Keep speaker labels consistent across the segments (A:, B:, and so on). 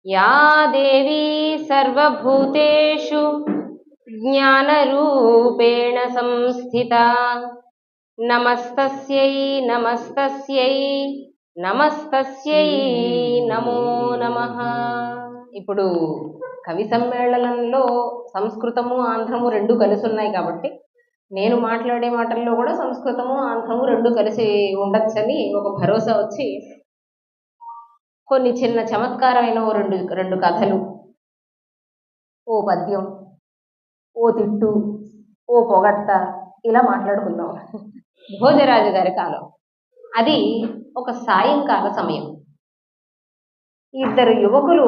A: या देवी सर्वभूतेषु ज्ञानरूपेण संस्थिता नमस्तस्यै नमस्तस्यै నమస్తస్యై నమో నమః. ఇప్పుడు కవి సమ్మేళనంలో సంస్కృతము ఆంధ్రము రెండు కలిసి ఉన్నాయి కాబట్టి నేను మాట్లాడే మాటల్లో కూడా సంస్కృతము ఆంధ్రము రెండు కలిసి ఉండొచ్చని ఒక భరోసా వచ్చి కొన్ని చిన్న చమత్కారమైన రెండు కథలు, ఓ పద్యం, ఓ తిట్టు, ఓ పొగడ్త ఇలా మాట్లాడుకుందాం. భోజరాజు గారి కాలం. అది ఒక సాయంకాల సమయం. ఇద్దరు యువకులు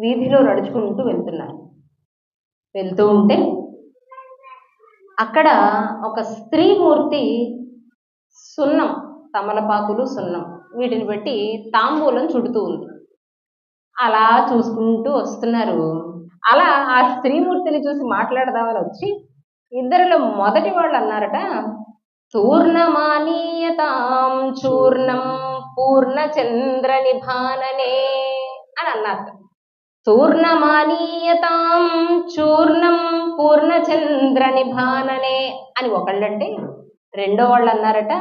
A: వీధిలో నడుచుకుంటూ వెళ్తూ ఉంటే అక్కడ ఒక స్త్రీమూర్తి సున్నం, తమలపాకులు, సున్నం వీటిని పెట్టి తాంబూలం చుడుతూ ఉంది. అలా చూసుకుంటూ వస్తున్నారు. అలా ఆ స్త్రీమూర్తిని చూసి మాట్లాడదామని వచ్చి ఇద్దరిలో మొదటి వాళ్ళు అన్నారట, తూర్ణమానీయతాం చూర్ణం పూర్ణచంద్ర నిభాననే అని అన్నారు. తూర్ణమానీయతాం చూర్ణం పూర్ణచంద్ర నిభాననే అని ఒకళ్ళంటే, రెండో వాళ్ళు అన్నారట,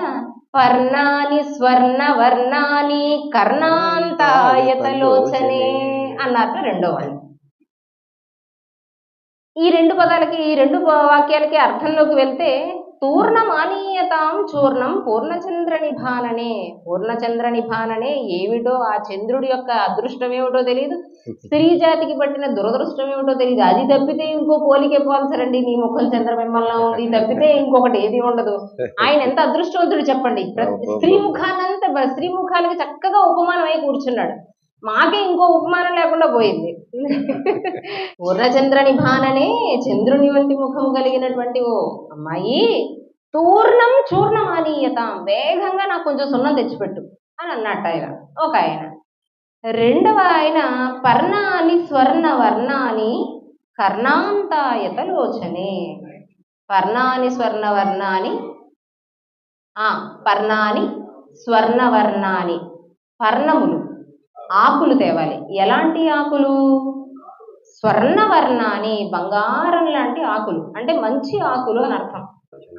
A: పర్ణాని స్వర్ణ వర్ణాని కర్ణాంతాయతలోచనే అన్నారట రెండో వాళ్ళు. ఈ రెండు పదాలకి, ఈ రెండు వాక్యాలకి అర్థంలోకి వెళ్తే, తూర్ణమానీయతాం చూర్ణం పూర్ణచంద్ర నిభాననే. పూర్ణచంద్ర నిభాననే ఏమిటో, ఆ చంద్రుడి యొక్క అదృష్టం ఏమిటో తెలియదు, స్త్రీ జాతికి పట్టిన దురదృష్టం ఏమిటో తెలియదు. అది తప్పితే ఇంకో పోలికే పోల్సరండి, నీ ముఖం చంద్రబింబంలా ఉంది తప్పితే ఇంకొకటి ఏది ఉండదు. ఆయన ఎంత అదృష్టవంతుడు చెప్పండి. స్త్రీ ముఖానంతా, స్త్రీ ముఖాలకి చక్కగా ఉపమానమై కూర్చున్నాడు. మాకే ఇంకో ఉపమానం లేకుండా పోయింది. పూర్ణచంద్ర నిభాననే, చంద్రుని వంటి ముఖం కలిగినటువంటి ఓ అమ్మాయి, తూర్ణం చూర్ణమానీయతాం, వేగంగా నాకు కొంచెం సున్నం తెచ్చిపెట్టు అని అన్నట్టు ఆయన. ఒక ఆయన. రెండవ ఆయన, పర్ణాని స్వర్ణ వర్ణాని కర్ణాంతాయతలోచనే. పర్ణాని స్వర్ణ వర్ణాని, పర్ణాని స్వర్ణవర్ణాని, పర్ణములు, ఆకులు తేవాలి. ఎలాంటి ఆకులు? స్వర్ణవర్ణాని, బంగారం లాంటి ఆకులు, అంటే మంచి ఆకులు అని అర్థం.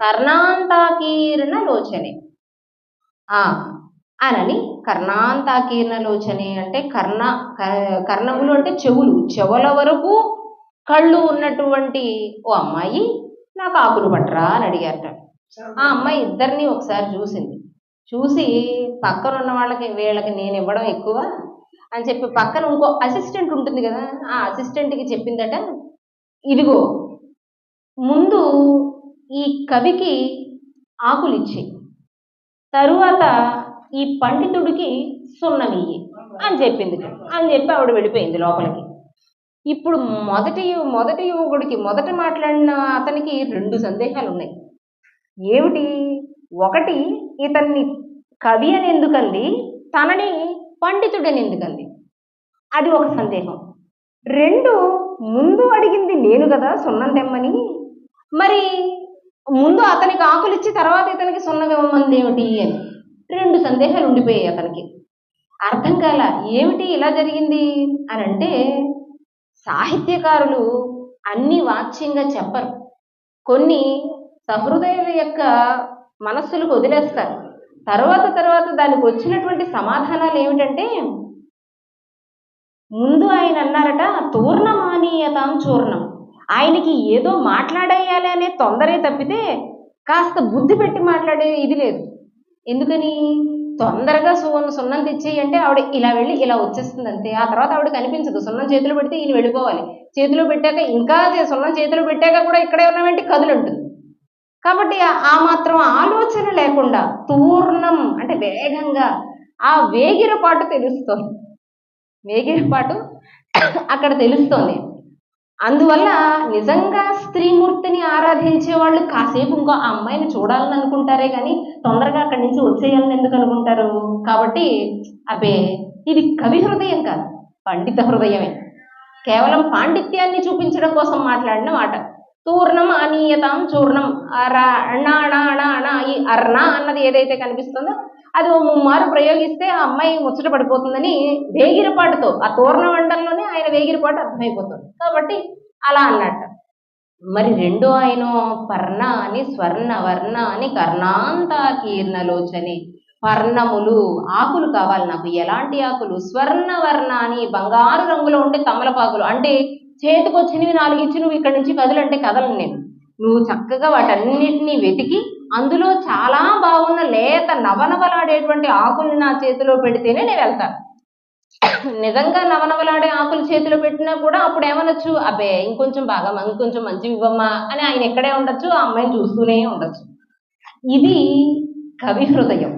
A: కర్ణాంతాకీర్ణ లోచనే అనని. కర్ణాంతాకీర్ణ లోచనే అంటే కర్ణములు అంటే చెవులు, చెవుల వరకు కళ్ళు ఉన్నటువంటి ఓ అమ్మాయి, నాకు ఆకులు పట్టరా అని అడిగారట. ఆ అమ్మాయి ఇద్దరిని ఒకసారి చూసింది. చూసి పక్కన ఉన్న వాళ్ళకి, వీళ్ళకి నేను ఇవ్వడం ఎక్కువ అని చెప్పి పక్కన ఇంకో అసిస్టెంట్ ఉంటుంది కదా, ఆ అసిస్టెంట్కి చెప్పిందట, ఇదిగో ముందు ఈ కవికి ఆకులు ఇచ్చి, తరువాత ఈ పండితుడికి సున్నమియ్యి అని చెప్పింది. అని చెప్పి ఆవిడ వెళ్ళిపోయింది లోపలికి. ఇప్పుడు మొదటి యువకుడికి, మొదట మాట్లాడిన అతనికి రెండు సందేహాలు ఉన్నాయి. ఏమిటి? ఒకటి, ఇతన్ని కవి అని ఎందుకంది, తనని పండితుడని ఎందుకంది, అది ఒక సందేహం. రెండు, ముందు అడిగింది నేను కదా సున్నం తెమ్మని, మరి ముందు అతనికి ఆకులు ఇచ్చి తర్వాత ఇతనికి సున్నం ఇవ్వమంది ఏమిటి అని రెండు సందేహాలు ఉండిపోయాయి అతనికి. అర్థం కాల, ఏమిటి ఇలా జరిగింది అని అంటే, సాహిత్యకారులు అన్ని వాచ్యంగా చెప్పరు, కొన్ని సహృదయుల యొక్క మనస్సులకు వదిలేస్తారు. తర్వాత దానికి వచ్చినటువంటి సమాధానాలు ఏమిటంటే, ముందు ఆయన అన్నారట, తూర్ణమానీయతాం చూర్ణం. ఆయనకి ఏదో మాట్లాడేయాలి అనే తొందరే తప్పితే కాస్త బుద్ధి పెట్టి మాట్లాడే ఇది లేదు. ఎందుకని? తొందరగా సున్నం తెచ్చేయంటే ఆవిడ ఇలా వెళ్ళి ఇలా వచ్చేస్తుంది అంతే. ఆ తర్వాత ఆవిడ కనిపించదు. సున్నం చేతిలో పెడితే ఈయన వెళ్ళిపోవాలి. చేతిలో పెట్టాక ఇంకా సున్నం చేతిలో పెట్టాక కూడా ఇక్కడే ఉన్నవేంటి కదులు ఉంటుంది. కాబట్టి ఆ మాత్రం ఆలోచన లేకుండా తూర్ణం అంటే వేగంగా, ఆ వేగిరపాటు తెలుస్తోంది, వేగిరపాటు అక్కడ తెలుస్తోంది. అందువల్ల నిజంగా స్త్రీమూర్తిని ఆరాధించే వాళ్ళు కాసేపు ఇంకో ఆ అమ్మాయిని చూడాలని అనుకుంటారే కానీ తొందరగా అక్కడి నుంచి వచ్చేయాలని ఎందుకు అనుకుంటారు? కాబట్టి అబ్బే, ఇది కవి హృదయం కాదు, పండిత హృదయమే. కేవలం పాండిత్యాన్ని చూపించడం కోసం మాట్లాడిన మాట. తూర్ణం అనీయతాం చూర్ణం, ఈ అర్ణ అన్నది ఏదైతే కనిపిస్తుందో అది ఓ ముమ్మారు ప్రయోగిస్తే ఆ అమ్మాయి ముచ్చట పడిపోతుందని వేగిరపాటుతో ఆ తోరణ మండలంలోనే ఆయన వేగిరపాటు అర్థమైపోతుంది కాబట్టి అలా అన్నట్టు. మరి రెండో ఆయన పర్ణ అని స్వర్ణ వర్ణ అని కర్ణాంతాకీర్ణలోచని పర్ణములు ఆకులు కావాలి నాకు. ఎలాంటి ఆకులు? స్వర్ణవర్ణ అని బంగారు రంగులో ఉండే తమలపాకులు. అంటే చేతికొచ్చినవి 4 ఇచ్చి నువ్వు ఇక్కడి నుంచి కదులంటే కదలను నేను. నువ్వు చక్కగా వాటన్నిటినీ వెతికి అందులో చాలా బాగున్న లేత నవనవలాడేటువంటి ఆకుల్ని నా చేతిలో పెడితేనే నేను వెళ్తాను. నిజంగా నవనవలాడే ఆకులు చేతిలో పెట్టినా కూడా అప్పుడు ఏమనొచ్చు, అబ్బే ఇంకొంచెం బాగా ఇంకొంచెం మంచివి ఇవ్వమ్మా అని ఆయన ఎక్కడే ఉండొచ్చు, ఆ అమ్మాయిని చూస్తూనే ఉండొచ్చు. ఇది కవి హృదయం.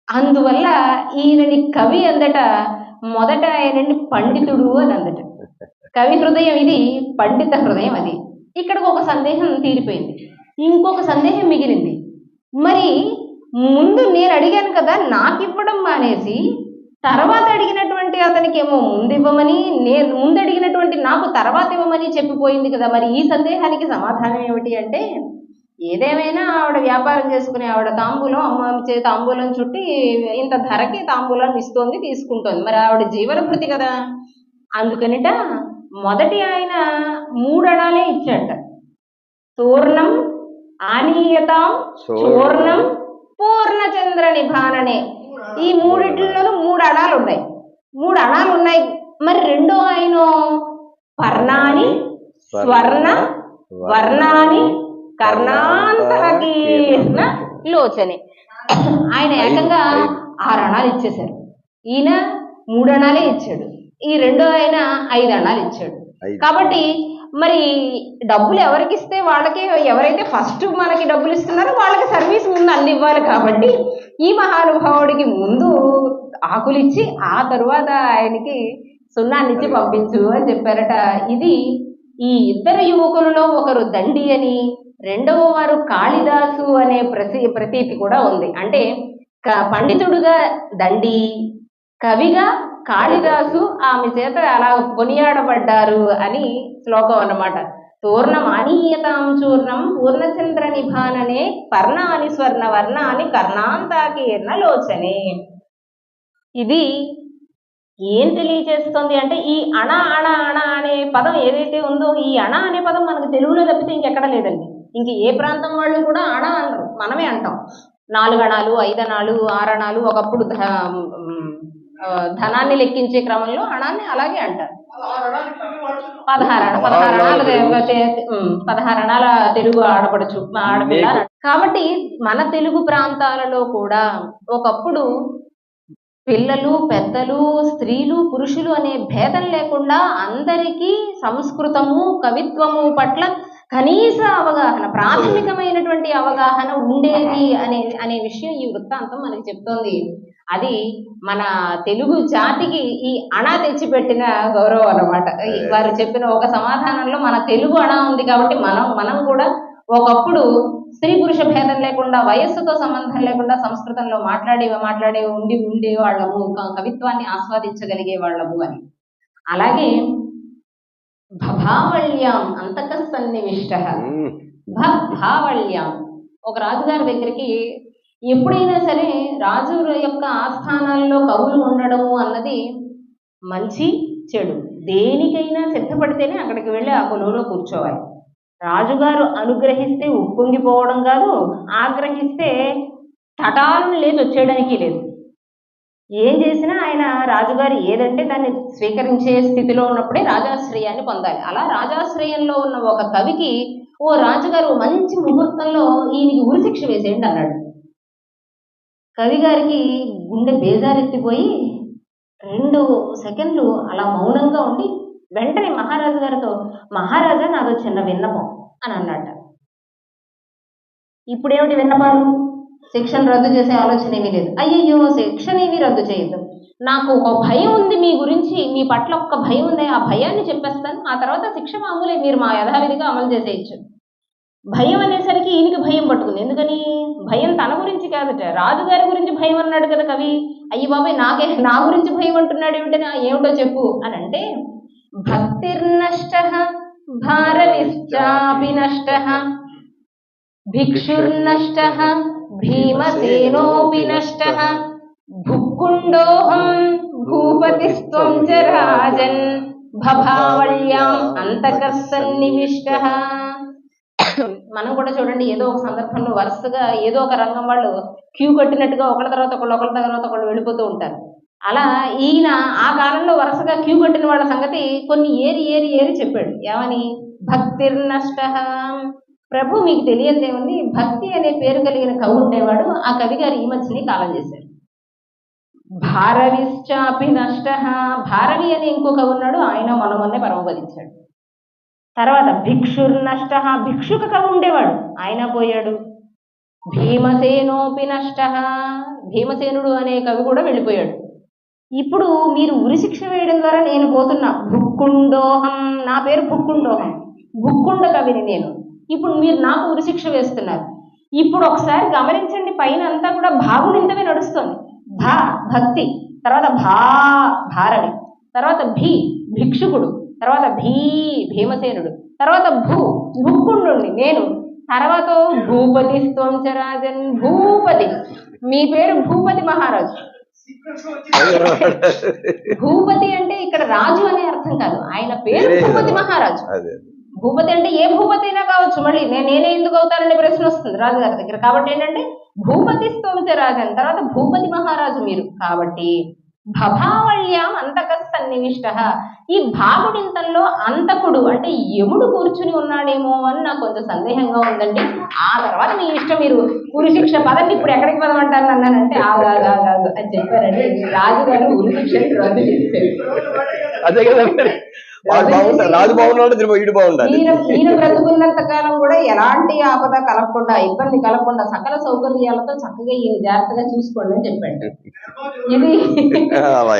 A: అందువల్ల ఈయనని కవి అందట మొదట ఆయనని పండితుడు అని అందట. కవి హృదయం ఇది, పండిత హృదయం అది. ఇక్కడికి ఒక సందేహం తీరిపోయింది, ఇంకొక సందేహం మిగిలింది. మరి ముందు నేను అడిగాను కదా నాకు ఇవ్వడం మానేసి తర్వాత అడిగినటువంటి అతనికి ఏమో ముందు ఇవ్వమని, నేను ముందు అడిగినటువంటి నాకు తర్వాత ఇవ్వమని చెప్పిపోయింది కదా. మరి ఈ సందేహానికి సమాధానం ఏమిటి అంటే, ఏదేమైనా ఆవిడ వ్యాపారం చేసుకునే ఆవిడ తాంబూలం అమ్మ తాంబూలం చుట్టి ఇంత ధరకి తాంబూలాన్ని ఇస్తోంది, తీసుకుంటోంది. మరి ఆవిడ జీవనభృతి కదా. అందుకనిట మొదటి ఆయన 3 అణాలే ఇచ్చాట. తూర్ణం ఆనీయతాం చూర్ణం పూర్ణచంద్ర నిభాననే. ఈ మూడిట్లలోనూ 3 అణాలు ఉన్నాయి. 3 అణాలు ఉన్నాయి. మరి రెండో ఆయన పర్ణాని స్వర్ణ వర్ణాని కర్ణాంతకీర్ణ లోచనే. ఆయన ఏకంగా 6 అణాలు ఇచ్చేశారు. ఈయన 3 అణాలే ఇచ్చాడు. ఈ రెండో ఆయన 5 అణాలు ఇచ్చాడు. కాబట్టి మరి డబ్బులు ఎవరికి ఇస్తే వాళ్ళకి, ఎవరైతే ఫస్ట్ మనకి డబ్బులు ఇస్తున్నారో వాళ్ళకి సర్వీస్ ముందు అన్ని ఇవ్వాలి. కాబట్టి ఈ మహానుభావుడికి ముందు ఆకులు ఇచ్చి ఆ తరువాత ఆయనకి సున్నాన్నిచ్చి పంపించు అని చెప్పారట. ఇది ఈ ఇద్దరు యువకులలో ఒకరు దండి అని, రెండవ వారు కాళిదాసు అనే ప్రతీతి కూడా ఉంది. అంటే పండితుడుగా దండి, కవిగా కాళిదాసు ఆమె చేత అలా కొనియాడబడ్డారు అని శ్లోకం అన్నమాట. తూర్ణం ఆనీయతాం చూర్ణం పూర్ణచంద్ర నిభాననే పర్ణాని స్వర్ణ వర్ణాని కర్ణాంతాకీర్ణ లోచనే. ఇది ఏం తెలియజేస్తుంది అంటే, ఈ అణ అణ అణ అనే పదం ఏదైతే ఉందో, ఈ అణ అనే పదం మనకు తెలుగులో తప్పితే ఇంకెక్కడ లేదండి. ఇంక ఏ ప్రాంతం వాళ్ళు కూడా అణ అనరు, మనమే అంటాం. 4 అణాలు 5 అణాలు 6 అణాలు. ఒకప్పుడు ధనాన్ని లెక్కించే క్రమంలో అణాన్ని అలాగే అంటారు. 16 అణాల తెలుగు ఆడపడుచు ఆడపిల్ల. కాబట్టి మన తెలుగు ప్రాంతాలలో కూడా ఒకప్పుడు పిల్లలు పెద్దలు స్త్రీలు పురుషులు అనే భేదం లేకుండా అందరికీ సంస్కృతము కవిత్వము పట్ల కనీస అవగాహన, ప్రాథమికమైనటువంటి అవగాహన ఉండేది అనే విషయం ఈ వృత్తాంతం మనకి చెప్తోంది. అది మన తెలుగు జాతికి ఈ అణ తెచ్చిపెట్టిన గౌరవం అన్నమాట. వారు చెప్పిన ఒక సమాధానంలో మన తెలుగు అణ ఉంది. కాబట్టి మనం కూడా ఒకప్పుడు స్త్రీ పురుష భేదం లేకుండా, వయస్సుతో సంబంధం లేకుండా సంస్కృతంలో మాట్లాడే ఉండే వాళ్ళము, కవిత్వాన్ని ఆస్వాదించగలిగే వాళ్ళము అని. అలాగే భభావళ్యాం అంతక సన్నివిష్ట. భభావళ్యాం, ఒక రాజుగారి దగ్గరికి ఎప్పుడైనా సరే రాజు యొక్క ఆస్థానాల్లో కవులు ఉండడము అన్నది మంచి చెడు, దేనికైనా సిద్ధపడితేనే అక్కడికి వెళ్ళి ఆ కొలువులో కూర్చోవాలి. రాజుగారు అనుగ్రహిస్తే ఉప్పొంగిపోవడం కాదు, ఆగ్రహిస్తే తటాలను లేచి వచ్చేయడానికి లేదు. ఏం చేసినా ఆయన రాజుగారు ఏదంటే దాన్ని స్వీకరించే స్థితిలో ఉన్నప్పుడే రాజాశ్రయాన్ని పొందాలి. అలా రాజాశ్రయంలో ఉన్న ఒక కవికి ఓ రాజుగారు మంచి ముహూర్తంలో ఈయనకి ఉరిశిక్ష వేసేయండి అన్నాడు. కవి గారికి గుండె బేజారెత్తిపోయి 2 సెకండ్లు అలా మౌనంగా ఉండి వెంటనే మహారాజు గారితో, మహారాజా నాదో చిన్న విన్నపం అని అన్నట్ట. ఇప్పుడేమిటి విన్నపాలు? శిక్షను రద్దు చేసే ఆలోచన ఏమీ లేదు. అయ్యయ్యో శిక్షణ ఏమీ రద్దు చేయొద్దు, నాకు ఒక భయం ఉంది మీ గురించి, మీ పట్ల ఒక్క భయం ఉంది, ఆ భయాన్ని చెప్పేస్తాను, ఆ తర్వాత శిక్ష మామూలే, మీరు మా యథావిధిగా అమలు చేసేయచ్చు. భయం అనేసరికి ఈయనకి భయం పట్టుకుంది. ఎందుకని? భయం తన గురించి కాదట, రాజుగారి గురించి భయం అన్నాడు కదా కవి. అయ్యి బాబాయ్ నా గురించి భయం అంటున్నాడు ఏమిటని, ఏమిటో చెప్పు అని అంటే, భక్తిర్నష్ట భారవిశ్చాపి నష్ట భిక్షుర్నష్ట భీమసేనోపి నష్టః భుక్కుండోహం భూపతిస్త్వం చ రాజన్ భభావళ్యాం అంతః సన్నివిష్టః. మనం కూడా చూడండి, ఏదో ఒక సందర్భంలో వరుసగా ఏదో ఒక రంగం వాళ్ళు క్యూ కట్టినట్టుగా ఒకళ్ళ తర్వాత ఒకళ్ళు వెళ్ళిపోతూ ఉంటారు. అలా ఈయన ఆ కాలంలో వరుసగా క్యూ కట్టిన వాళ్ళ సంగతి కొన్ని ఏరి చెప్పాడు. ఏమని? భక్తిర్నష్ట. ప్రభు మీకు తెలియదేముంది, భక్తి అనే పేరు కలిగిన కవి ఉండేవాడు. ఆ కవి గారు ఈ మధ్యనే కాలం చేశారు. భారవిశ్చాపి నష్ట. భారవి అనే ఇంకో కవి ఉన్నాడు, ఆయన మొన్నే పరమపదించాడు. తర్వాత భిక్షుర్నష్ట. భిక్షుక కవి ఉండేవాడు, ఆయన పోయాడు. భీమసేనోపి నష్ట. భీమసేనుడు అనే కవి కూడా వెళ్ళిపోయాడు. ఇప్పుడు మీరు ఉరిశిక్ష వేయడం ద్వారా నేను పోతున్నా. భుక్కుండోహం, నా పేరు భుక్కుండోహం, భుక్కుండ కవిని నేను. ఇప్పుడు మీరు నాకు ఉరిశిక్ష వేస్తున్నారు. ఇప్పుడు ఒకసారి గమనించండి, పైన అంతా కూడా భాగునింతమే నడుస్తుంది. భా భక్తి, తర్వాత భారవి, తర్వాత భిక్షుకుడు, తర్వాత భీమసేనుడు, తర్వాత భుక్కుండు నేను, తర్వాత భూపతి త్వం చ రాజన్. భూపతి, మీ పేరు భూపతి మహారాజు. భూపతి అంటే ఇక్కడ రాజు అనే అర్థం కాదు, ఆయన పేరు భూపతి మహారాజు. భూపతి అంటే ఏ భూపతి అయినా కావచ్చు. మళ్ళీ నేనే ఎందుకు అవుతాననే ప్రశ్న వస్తుంది రాజుగారి దగ్గర. కాబట్టి ఏంటంటే భూపతి త్వం చ రాజన్, తర్వాత భూపతి మహారాజు మీరు. కాబట్టి భభావళ్యాం అంతః సన్నివిష్ట. ఈ భాగుడింతంలో అంతకుడు అంటే యముడు కూర్చుని ఉన్నాడేమో అని నాకు కొంచెం సందేహంగా ఉందండి. ఆ తర్వాత మీ ఇష్టం, మీరు ఉరిశిక్ష పదండి, ఇప్పుడు ఎక్కడికి పదమంటారు అన్నానంటే ఆగాగాగాగు అని చెప్పారండి. రాజుగారు ఉరిశిక్షని రద్దు చేశారు.
B: అదే కదా, రాజు బాగున్నాడు, వీడు బాగుండాలి.
A: ఈయన బ్రతుకున్నంత కాలం కూడా ఎలాంటి ఆపద కలగకుండా, ఇబ్బంది కలగకుండా, సకల సౌకర్యాలతో చక్కగా ఈయన జాగ్రత్తగా చూసుకోండి అని చెప్పాడు. ఇది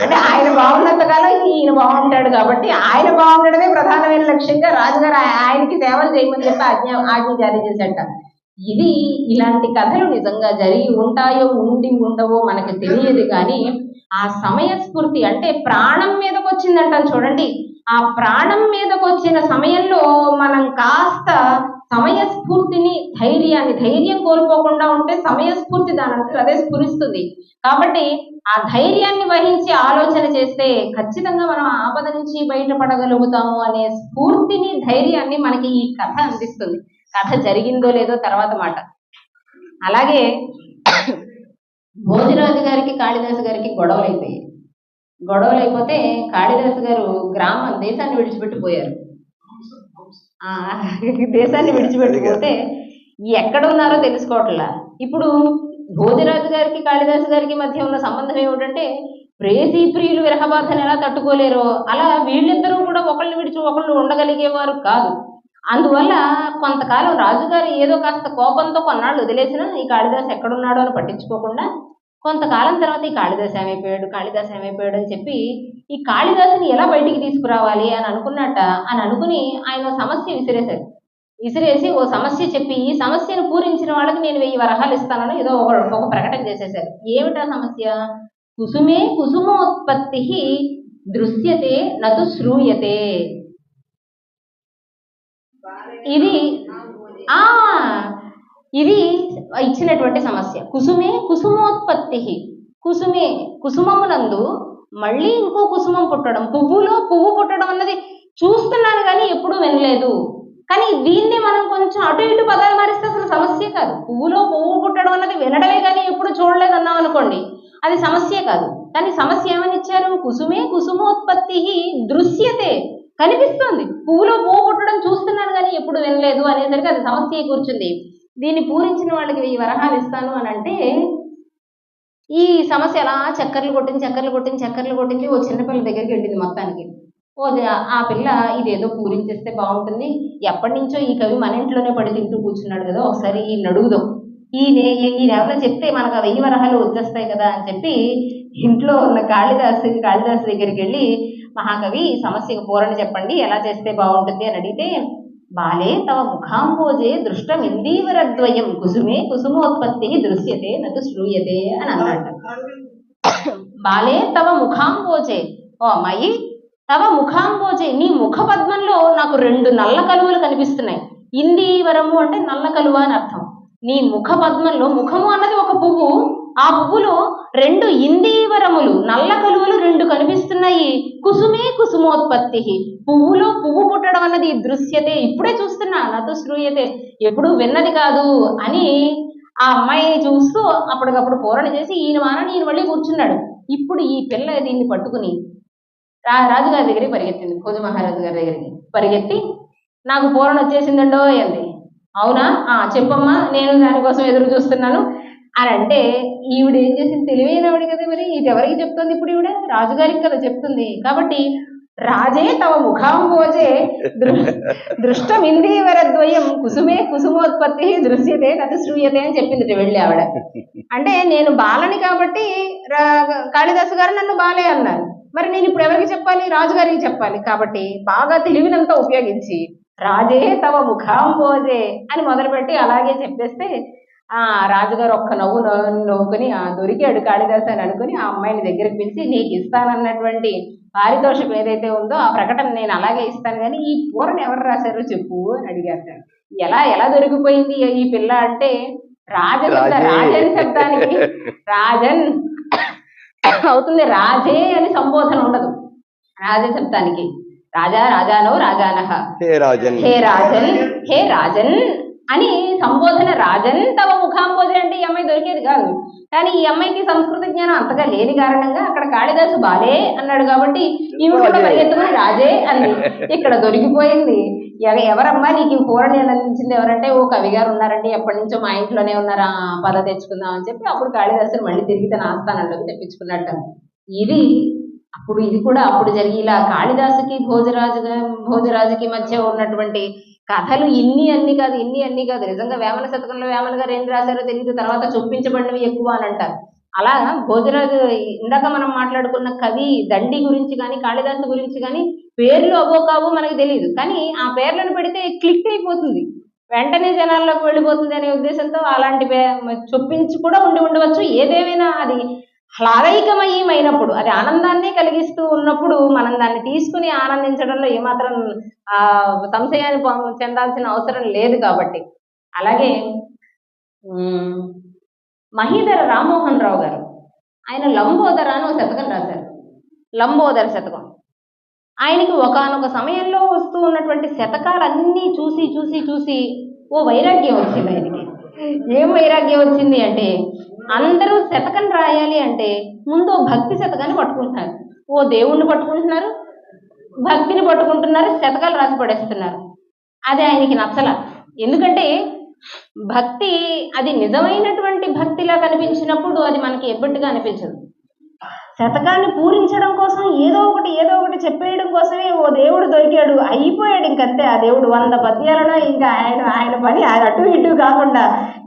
A: అంటే ఆయన బాగున్నంత కాలం ఈయన బాగుంటాడు కాబట్టి ఆయన బాగుండడమే ప్రధానమైన లక్ష్యంగా రాజుగారు ఆయనకి సేవలు చేయమని చెప్పి ఆజ్ఞ జారీ చేశాట. ఇది ఇలాంటి కథలు నిజంగా జరిగి ఉంటాయో ఉండవో మనకి తెలియదు, కానీ ఆ సమయస్ఫూర్తి అంటే ప్రాణం మీదకి వచ్చిందంటాను చూడండి. ఆ ప్రాణం మీదకి వచ్చిన సమయంలో మనం కాస్త సమయస్ఫూర్తిని, ధైర్యం కోల్పోకుండా ఉంటే సమయస్ఫూర్తి దానంతా అదే స్ఫురిస్తుంది. కాబట్టి ఆ ధైర్యాన్ని వహించి ఆలోచన చేస్తే ఖచ్చితంగా మనం ఆపద నుంచి బయటపడగలుగుతాము అనే స్ఫూర్తిని, ధైర్యాన్ని మనకి ఈ కథ అందిస్తుంది. కథ జరిగిందో లేదో తర్వాత మాట. అలాగే భోజరాజు గారికి కాళిదాసు గారికి గొడవలు అయిపోతే కాళిదాసు గారు దేశాన్ని విడిచిపెట్టిపోయారు. దేశాన్ని విడిచిపెట్టిపోతే ఎక్కడున్నారో తెలుసుకోవట్లా. ఇప్పుడు భోజరాజు గారికి కాళిదాసు గారికి మధ్య ఉన్న సంబంధం ఏమిటంటే, ప్రేసీ ప్రియులు విరహబాధను ఎలా తట్టుకోలేరో అలా వీళ్ళిద్దరూ కూడా ఒకళ్ళని విడిచి ఒకళ్ళు ఉండగలిగేవారు కాదు. అందువల్ల కొంతకాలం రాజుగారు ఏదో కాస్త కోపంతో కొన్నాళ్ళు వదిలేసినా ఈ కాళిదాసు ఎక్కడున్నాడో అని పట్టించుకోకుండా, కొంతకాలం తర్వాత ఈ కాళిదాసు ఏమైపోయాడు అని చెప్పి ఈ కాళిదాసుని ఎలా బయటికి తీసుకురావాలి అని అనుకుని ఆయన సమస్య విసిరేసి ఓ సమస్య చెప్పి, ఈ సమస్యను పూరించిన వాళ్ళకి నేను 1000 వరహాలు ఇస్తానని ఏదో ఒక ప్రకటన చేసేశారు. ఏమిటా సమస్య? కుసుమే కుసుమోత్పత్తి దృశ్యతే నతు శ్రూయతే. ఇది ఇచ్చినటువంటి సమస్య. కుసుమే కుసుమోత్పత్తి, కుసుమమునందు మళ్ళీ ఇంకో కుసుమం పుట్టడం, పువ్వులో పువ్వు పుట్టడం అన్నది చూస్తున్నాను కానీ ఎప్పుడూ వినలేదు. కానీ దీన్ని మనం కొంచెం అటు ఇటు పదాలు మారిస్తే అసలు సమస్య కాదు. పువ్వులో పువ్వు పుట్టడం అన్నది వినడమే కానీ ఎప్పుడు చూడలేదు అన్నాం అనుకోండి, అది సమస్య కాదు. కానీ సమస్య ఏమని ఇచ్చారు? కుసుమే కుసుమోత్పత్తి దృశ్యతే, కనిపిస్తుంది. పువ్వులో పువ్వు పుట్టడం చూస్తున్నాను కానీ ఎప్పుడు వినలేదు అనేసరికి అది సమస్య కూర్చుంది. దీన్ని పూరించిన వాళ్ళకి 1000 వరహాలు ఇస్తాను అని అంటే, ఈ సమస్య అలా చక్కర్లు కొట్టింది. ఓ చిన్నపిల్ల దగ్గరికి వెళ్ళింది. మొత్తానికి ఆ పిల్ల ఇదేదో పూరించేస్తే బాగుంటుంది, ఎప్పటి నుంచో ఈ కవి మన ఇంట్లోనే పడి తింటూ కూర్చున్నాడు కదా, ఒకసారి ఈయన అడుగుదాం, ఈయన చెప్తే మనకు 1000 వరహాలు వచ్చేస్తాయి కదా అని చెప్పి ఇంట్లో ఉన్న కాళిదాసు దగ్గరికి వెళ్ళి, మహాకవి సమస్యకు పూరణ చెప్పండి, ఎలా చేస్తే బాగుంటుంది అని అడిగితే, బాలే తవ ముఖాంబోజే దృష్టమిందీవరద్వయం కుసుమే కుసుమోత్పత్తి దృశ్యతే నతు శ్రూయతే అని అన్నాడు. బాలే తవ ముఖాంబోజే, ఓ అమ్మాయి, తవ ముఖాంబోజే, నీ ముఖ పద్మంలో నాకు 2 నల్ల కలువలు కనిపిస్తున్నాయి. ఇందీవరము అంటే నల్ల కలువ అని అర్థం. నీ ముఖ పద్మంలో, ముఖము అన్నది ఒక పువ్వు, ఆ పువ్వులో 2 ఇందీవరములు, నల్ల కలువలు 2 కనిపిస్తున్నాయి. కుసుమే కుసుమోత్పత్తి, పువ్వులో పువ్వు పుట్టడం అన్నది దృశ్యతే, ఇప్పుడే చూస్తున్నా, నతు శ్రూయతే, ఎప్పుడు విన్నది కాదు అని ఆ అమ్మాయిని చూస్తూ అప్పటికప్పుడు పూరణ చేసి ఈయన మానని ఈయన మళ్ళీ కూర్చున్నాడు. ఇప్పుడు ఈ పిల్ల దీన్ని పట్టుకుని రాజుగారి దగ్గరికి పరిగెత్తింది, భోజ మహారాజు గారి దగ్గరికి పరిగెత్తి, నాకు పూరణ వచ్చేసిందండో అంది. అవునా, చెప్పమ్మా, నేను దానికోసం ఎదురు చూస్తున్నాను అని అంటే, ఈవిడ ఏం చేసింది, తెలివైనవాడు కదా, మరి ఇది ఎవరికి చెప్తుంది ఇప్పుడు, ఈవిడ రాజుగారికి కదా చెప్తుంది. కాబట్టి రాజే తవ ముఖాంబోజే దృష్టమిందీవరద్వయం కుసుమే కుసుమోత్పత్తి దృశ్యతే తది శ్రూయతే అని చెప్పింది వెళ్ళి ఆవిడ. అంటే నేను బాలని కాబట్టి కాళిదాసు గారు నన్ను బాలే అన్నారు, మరి నేను ఇప్పుడు ఎవరికి చెప్పాలి, రాజుగారికి చెప్పాలి. కాబట్టి బాగా తెలివినంతా ఉపయోగించి రాజే తవ ముఖాంబోజే అని మొదలుపెట్టి అలాగే చెప్పేస్తే రాజుగారు ఒక్క నవ్వుకొని దొరికాడు కాళిదాసు అని అనుకుని ఆ అమ్మాయిని దగ్గరికి పిలిచి, నీకు ఇస్తానన్నటువంటి పారితోషికం ఏదైతే ఉందో ఆ ప్రకటన నేను అలాగే ఇస్తాను, కానీ ఈ పూరను ఎవరు రాశారో చెప్పు అని అడిగారు. ఎలా దొరికిపోయింది ఈ పిల్ల అంటే, రాజన్ శబ్దానికి రాజన్ అవుతుంది, రాజే అని సంబోధన ఉండదు. రాజ శబ్దానికి రాజా, రాజానో, రాజానహ, హే రాజన్ అని సంబోధన. రాజన్ తవ ముఖాంబోజే అంటే ఈ అమ్మాయి దొరికేది కాదు. కానీ ఈ అమ్మాయికి సంస్కృత జ్ఞానం అంతగా లేని కారణంగా అక్కడ కాళిదాసు బాలే అన్నాడు కాబట్టి ఈవిడ కూడా పరిగెత్తుకుని రాజే అంది. ఇక్కడ దొరికిపోయింది. ఎవరమ్మా నీకు పూరణ అందించింది ఎవరంటే, ఓ కవి గారు ఉన్నారండి, ఎప్పటి నుంచో మా ఇంట్లోనే ఉన్నారా, పద తెచ్చుకుందాం అని చెప్పి అప్పుడు కాళిదాసుని మళ్ళీ తిరిగి తన ఆస్థానంలోకి తెప్పించుకున్నట్టు. ఇది కూడా అప్పుడు జరిగి ఇలా కాళిదాసుకి భోజరాజుకి మధ్య ఉన్నటువంటి కథలు ఇన్ని అన్ని కాదు. నిజంగా వేమన శతకంలో వేమన గారు ఏం రాశారో తెలియదు, తర్వాత చొప్పించబడినవి ఎక్కువ అని అంటారు. అలా భోజరాజు, ఇందాక మనం మాట్లాడుకున్న కవి దండి గురించి కానీ కాళిదాసు గురించి కానీ పేర్లు అవో కావో మనకు తెలియదు, కానీ ఆ పేర్లను పెడితే క్లిక్ అయిపోతుంది, వెంటనే జనాల్లోకి వెళ్ళిపోతుంది అనే ఉద్దేశంతో అలాంటి చొప్పించి కూడా ఉండవచ్చు. ఏదేమైనా అది హ్లాదైకమయమైనప్పుడు, అది ఆనందాన్నే కలిగిస్తూ ఉన్నప్పుడు మనం దాన్ని తీసుకుని ఆనందించడంలో ఏమాత్రం సంశయాన్ని చెందాల్సిన అవసరం లేదు. కాబట్టి అలాగే మహీధర రామ్మోహన్ రావు గారు, ఆయన లంబోదర అని ఒక శతకం రాశారు, లంబోదర శతకం. ఆయనకి ఒకానొక సమయంలో వస్తూ ఉన్నటువంటి శతకాలన్నీ చూసి ఓ వైరాగ్యం వచ్చింది ఆయనకి. ఏం వైరాగ్యం వచ్చింది అంటే, అందరూ శతకం రాయాలి అంటే ముందు భక్తి శతకాన్ని పట్టుకుంటున్నారు, ఓ దేవుణ్ణి పట్టుకుంటున్నారు, భక్తిని పట్టుకుంటున్నారు, శతకాలు రాసి పడేస్తున్నారు. అది ఆయనకి నచ్చల. ఎందుకంటే భక్తి అది నిజమైనటువంటి భక్తిలా కనిపించినప్పుడు అది మనకి ఎబ్బట్టుగా అనిపించదు. శతకాన్ని పూరించడం కోసం ఏదో ఒకటి చెప్పేయడం కోసమే ఓ దేవుడు దొరికాడు, అయిపోయాడు ఇంకంతే. ఆ దేవుడు 100 పద్యాలను ఇంకా ఆయన పని అటు ఇటు కాకుండా